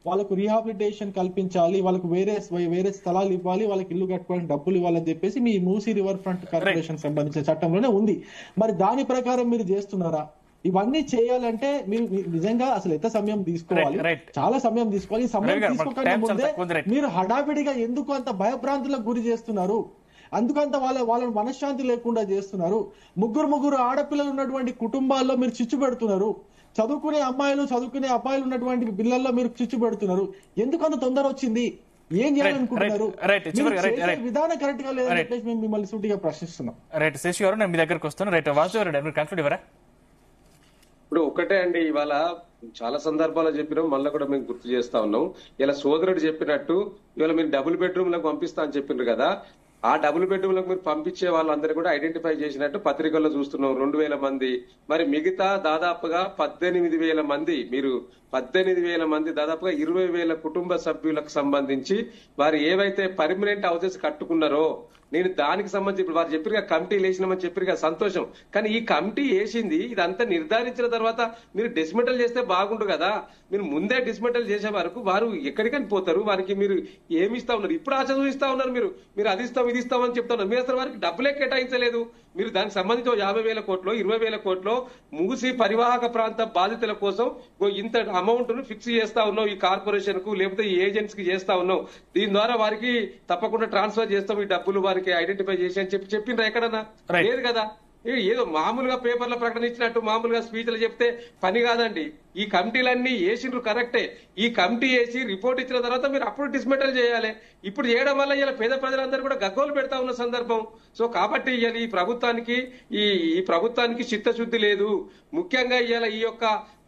Speaker 4: వాళ్ళకు రీహాబిలిటేషన్ కల్పించాలి, వాళ్ళకు వేరే స్థలాలు ఇవ్వాలి, వాళ్ళకి ఇల్లు కట్టుకోవడానికి డబ్బులు ఇవ్వాలని చెప్పేసి మీ మూసీ రివర్ ఫ్రంట్ కార్పొరేషన్ సంబంధించిన చట్టంలోనే ఉంది. మరి దాని ప్రకారం మీరు చేస్తున్నారా? ఇవన్నీ చేయాలంటే మీరు నిజంగా అసలు ఎంత సమయం తీసుకోవాలి? చాలా సమయం తీసుకోవాలి. ఈ సమయం తీసుకోకుండా ముందే మీరు హడావిడిగా ఎందుకు అంత భయభ్రాంతులకు గురి చేస్తున్నారు? అందుకంత వాళ్ళని మనశ్శాంతి లేకుండా చేస్తున్నారు. ముగ్గురు ఆడపిల్లలు ఉన్నటువంటి కుటుంబాల్లో మీరు చిచ్చు పెడుతున్నారు. చదువుకునే అబ్బాయిలు ఉన్నటువంటి పిల్లల్లో మీరు చిచ్చు పెడుతున్నారు. ఎందుకంత తొందర వచ్చింది? ఏం చేయాలనుకుంటున్నారు? విధానం కరెక్ట్ గా లేదని చెప్పేసి మేము మిమ్మల్ని సూటిగా ప్రశ్నిస్తున్నాం.
Speaker 1: రైట్ శేషి గారు, నేను మీ దగ్గరకు వస్తాను. రైట్ వాసు గారు మీరు కన్క్లూడ్ ఇవ్వరా?
Speaker 5: ఇప్పుడు ఒకటే అండి, ఇవాళ చాలా సందర్భాల్లో చెప్పినాం, మళ్ళీ కూడా మేము గుర్తు చేస్తా ఉన్నాం. ఇలా సోదరుడు చెప్పినట్టు ఇవాళ మీరు డబుల్ బెడ్రూమ్ లకు పంపిస్తా అని చెప్పిండ్రు కదా, ఆ డబుల్ బెడ్రూమ్ లకు మీరు పంపించే వాళ్ళందరూ కూడా ఐడెంటిఫై చేసినట్టు పత్రికల్లో చూస్తున్నాం 2000 మంది. మరి మిగతా దాదాపుగా 18,000 మంది, మీరు 18,000 మంది దాదాపుగా 20,000 కుటుంబ సభ్యులకు సంబంధించి వారు ఏవైతే పర్మనెంట్ హౌసెస్ కట్టుకున్నారో నేను దానికి సంబంధించి ఇప్పుడు వారు చెప్పిరుగా కమిటీ వేసినామని చెప్పిరుగా, సంతోషం. కానీ ఈ కమిటీ వేసింది ఇదంతా నిర్ధారించిన తర్వాత మీరు డిస్మెంటల్ చేస్తే బాగుండు కదా. మీరు ముందే డిస్మెంటల్ చేసే వరకు వారు ఎక్కడికని పోతారు? వారికి మీరు ఏమి ఇస్తా ఉన్నారు? ఇప్పుడు ఆశ చూపిస్తా ఉన్నారు. మీరు అది ఇస్తాం ఇది ఇస్తామని చెప్తా ఉన్నారు. మీరు అసలు వారికి డబ్బులే కేటాయించలేదు. మీరు దానికి సంబంధించి 50,000 కోట్లు 20,000 కోట్లు మూసి పరివాహక ప్రాంత బాధితుల కోసం ఇంత అమౌంట్ ను ఫిక్స్ చేస్తా ఉన్నావు ఈ కార్పొరేషన్ కు, లేకపోతే ఈ ఏజెంట్స్ కి చేస్తా ఉన్నావు. దీని ద్వారా వారికి తప్పకుండా ట్రాన్స్ఫర్ చేస్తాం ఈ డబ్బులు వారికి ఐడెంటిఫై చేసి అని చెప్పిండ్రా ఎక్కడన్నా? లేదు కదా. ఏదో మామూలుగా పేపర్ల ప్రకటన ఇచ్చినట్టు మామూలుగా స్పీచ్లు చెప్తే పని కాదండి. ఈ కమిటీలన్నీ వేసిండ్రు కరెక్టే. ఈ కమిటీ వేసి రిపోర్ట్ ఇచ్చిన తర్వాత మీరు అప్పుడు డిస్మెంటల్ చేయాలి. ఇప్పుడు చేయడం వల్ల ఇలా పేద ప్రజలందరూ కూడా గగ్గోలు పెడతా ఉన్న సందర్భం. సో కాబట్టి ఇవాళ ఈ ప్రభుత్వానికి చిత్తశుద్ధి లేదు. ముఖ్యంగా ఇవాళ ఈ యొక్క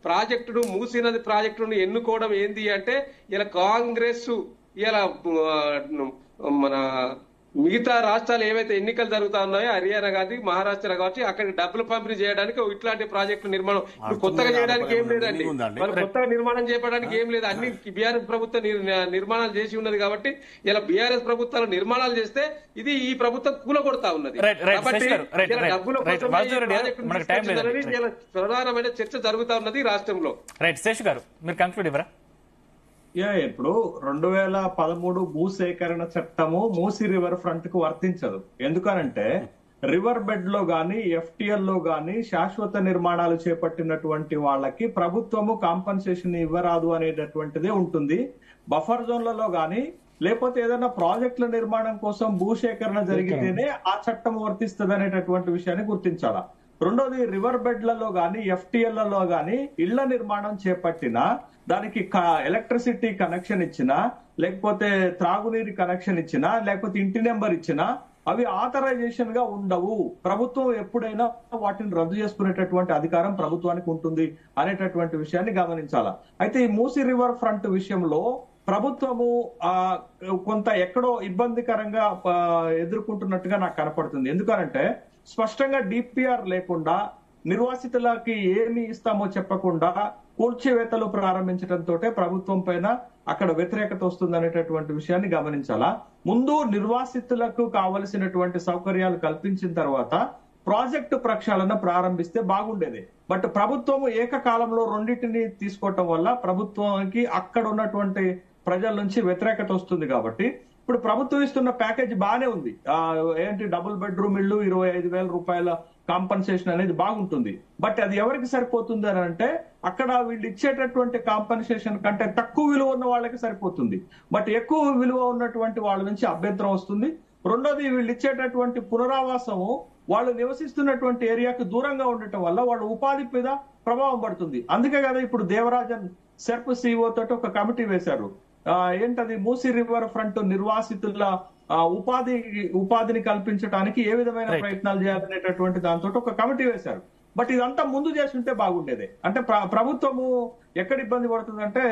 Speaker 5: ప్రాజెక్టును మూసీ నది ప్రాజెక్టును ఎన్నుకోవడం ఏంది అంటే ఇలా కాంగ్రెస్ ఇలా మన మిగతా రాష్ట్రాలు ఏవైతే ఎన్నికలు జరుగుతా ఉన్నాయో హర్యానా కానీ మహారాష్ట్ర కాబట్టి అక్కడికి డబ్బులు పంపిణీ చేయడానికి ఇట్లాంటి ప్రాజెక్టులు నిర్మాణం కొత్తగా చేయడానికి ఏం లేదండి. వాళ్ళు కొత్తగా నిర్మాణం చేయడానికి ఏం లేదు. అన్ని బీఆర్ఎస్ ప్రభుత్వం నిర్మాణాలు చేసి ఉన్నది కాబట్టి ఇలా బీఆర్ఎస్ ప్రభుత్వాలు నిర్మాణాలు చేస్తే ఇది ఈ ప్రభుత్వం కూలగొడతా ఉన్నది. కాబట్టి డబ్బుల కోసం ప్రధానమైన చర్చ జరుగుతా ఉన్నది రాష్ట్రంలో.
Speaker 1: రైట్ శేష్ గారు మీరు కంక్లూడ్ ఇవ్వరా?
Speaker 2: ఇప్పుడు 2013 భూసేకరణ చట్టము మూసీ రివర్ ఫ్రంట్ కు వర్తించదు. ఎందుకనంటే రివర్ బెడ్ లో గాని ఎఫ్టీఎల్ లో గాని శాశ్వత నిర్మాణాలు చేపట్టినటువంటి వాళ్ళకి ప్రభుత్వము కాంపన్సేషన్ ఇవ్వరాదు అనేటటువంటిదే ఉంటుంది. బఫర్ జోన్లలో గాని లేకపోతే ఏదైనా ప్రాజెక్టుల నిర్మాణం కోసం భూసేకరణ జరిగితేనే ఆ చట్టం వర్తిస్తుంది అనేటటువంటి విషయాన్ని గుర్తించాలా. రెండోది, రివర్ బెడ్లలో గాని ఎఫ్టీఎల్లలో గాని ఇళ్ల నిర్మాణం చేపట్టినా దానికి ఎలక్ట్రిసిటీ కనెక్షన్ ఇచ్చినా లేకపోతే త్రాగునీరు కనెక్షన్ ఇచ్చినా లేకపోతే ఇంటి నెంబర్ ఇచ్చినా అవి ఆథరైజేషన్ గా ఉండవు. ప్రభుత్వం ఎప్పుడైనా వాటిని రద్దు చేసుకునేటటువంటి అధికారం ప్రభుత్వానికి ఉంటుంది అనేటటువంటి విషయాన్ని గమనించాలా. అయితే ఈ మూసీ రివర్ ఫ్రంట్ విషయంలో ప్రభుత్వము కొంత ఎక్కడో ఇబ్బందికరంగా ఎదుర్కొంటున్నట్టుగా నాకు కనపడుతుంది. ఎందుకనంటే స్పష్టంగా డిపిఆర్ లేకుండా నిర్వాసితులకి ఏమి ఇస్తామో చెప్పకుండా కూల్చివేతలు ప్రారంభించడంతో ప్రభుత్వం పైన అక్కడ వ్యతిరేకత వస్తుంది అనేటటువంటి విషయాన్ని గమనించాలా. ముందు నిర్వాసితులకు కావలసినటువంటి సౌకర్యాలు కల్పించిన తర్వాత ప్రాజెక్టు ప్రక్షాళన ప్రారంభిస్తే బాగుండేది. బట్ ప్రభుత్వం ఏకకాలంలో రెండింటిని తీసుకోవటం వల్ల ప్రభుత్వానికి అక్కడ ఉన్నటువంటి ప్రజల నుంచి వ్యతిరేకత వస్తుంది. కాబట్టి ఇప్పుడు ప్రభుత్వం ఇస్తున్న ప్యాకేజ్ బానే ఉంది. ఏంటి డబుల్ బెడ్రూమ్ ఇళ్లు 25,000 రూపాయల కాంపన్సేషన్ అనేది బాగుంటుంది. బట్ అది ఎవరికి సరిపోతుంది అని అంటే అక్కడ వీళ్ళు ఇచ్చేటటువంటి కాంపన్సేషన్ కంటే తక్కువ విలువ ఉన్న వాళ్ళకి సరిపోతుంది. బట్ ఎక్కువ విలువ ఉన్నటువంటి వాళ్ళ నుంచి అభ్యంతరం వస్తుంది. రెండోది వీళ్ళు ఇచ్చేటటువంటి పునరావాసము వాళ్ళు నివసిస్తున్నటువంటి ఏరియాకు దూరంగా ఉండటం వల్ల వాళ్ళ ఉపాధి మీద ప్రభావం పడుతుంది. అందుకే కదా ఇప్పుడు దేవరాజన్ సెర్ప్ సిఇఓ తోటి ఒక కమిటీ వేశారు. ఏంటది మూసీ రివర్ ఫ్రంట్ నిర్వాసితుల ఉపాధిని కల్పించడానికి ఏ విధమైన ప్రయత్నాలు చేయాలనేటటువంటి దాంతో ఒక కమిటీ వేశారు. బట్ ఇదంతా ముందు చేసి ఉంటే బాగుండేది. అంటే ప్రభుత్వము ఎక్కడ ఇబ్బంది పడుతుందంటే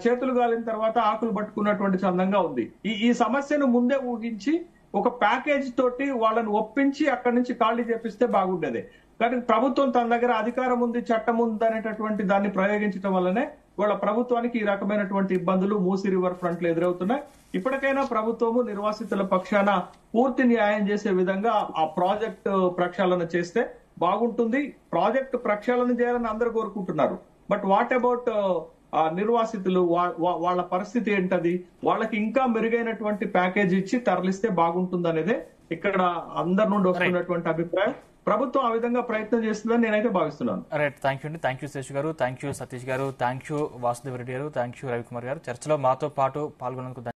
Speaker 2: చేతులు గాలిన తర్వాత ఆకులు పట్టుకున్నటువంటి చందంగా ఉంది. ఈ సమస్యను ముందే ఊహించి ఒక ప్యాకేజ్ తోటి వాళ్ళని ఒప్పించి అక్కడి నుంచి ఖాళీ చేపిస్తే బాగుండేది. కానీ ప్రభుత్వం తన దగ్గర అధికారం ఉంది, చట్టం ఉంది అనేటటువంటి దాన్ని ప్రయోగించడం వల్లనే వాళ్ళ ప్రభుత్వానికి ఈ రకమైనటువంటి ఇబ్బందులు మూసీ రివర్ ఫ్రంట్ లో ఎదురవుతున్నాయి. ఇప్పటికైనా ప్రభుత్వము నిర్వాసితుల పక్షాన పూర్తి న్యాయం చేసే విధంగా ఆ ప్రాజెక్ట్ ప్రక్షాళన చేస్తే బాగుంటుంది. ప్రాజెక్ట్ ప్రక్షాళన చేయాలని అందరూ కోరుకుంటున్నారు. బట్ వాట్ అబౌట్ నిర్వాసితులు, వాళ్ళ పరిస్థితి ఏంటది? వాళ్ళకి ఇంకా మెరుగైనటువంటి ప్యాకేజ్ ఇచ్చి తరలిస్తే బాగుంటుంది అనేదే ఇక్కడ అందరి నుండి వస్తున్నటువంటి అభిప్రాయం. ప్రభుత్వం ఆ విధంగా ప్రయత్నం చేస్తుందని నేనైతే భావిస్తున్నాను.
Speaker 1: రైట్, థ్యాంక్ యూ అండి. థ్యాంక్ యూ శేషు గారు, థ్యాంక్ యూ సతీష్ గారు, థ్యాంక్ యూ వాసుదేవ్ రెడ్డి గారు, థ్యాంక్ యూ రవికుమార్ గారు. చర్చలో మాతో పాటు పాల్గొన్నందుకు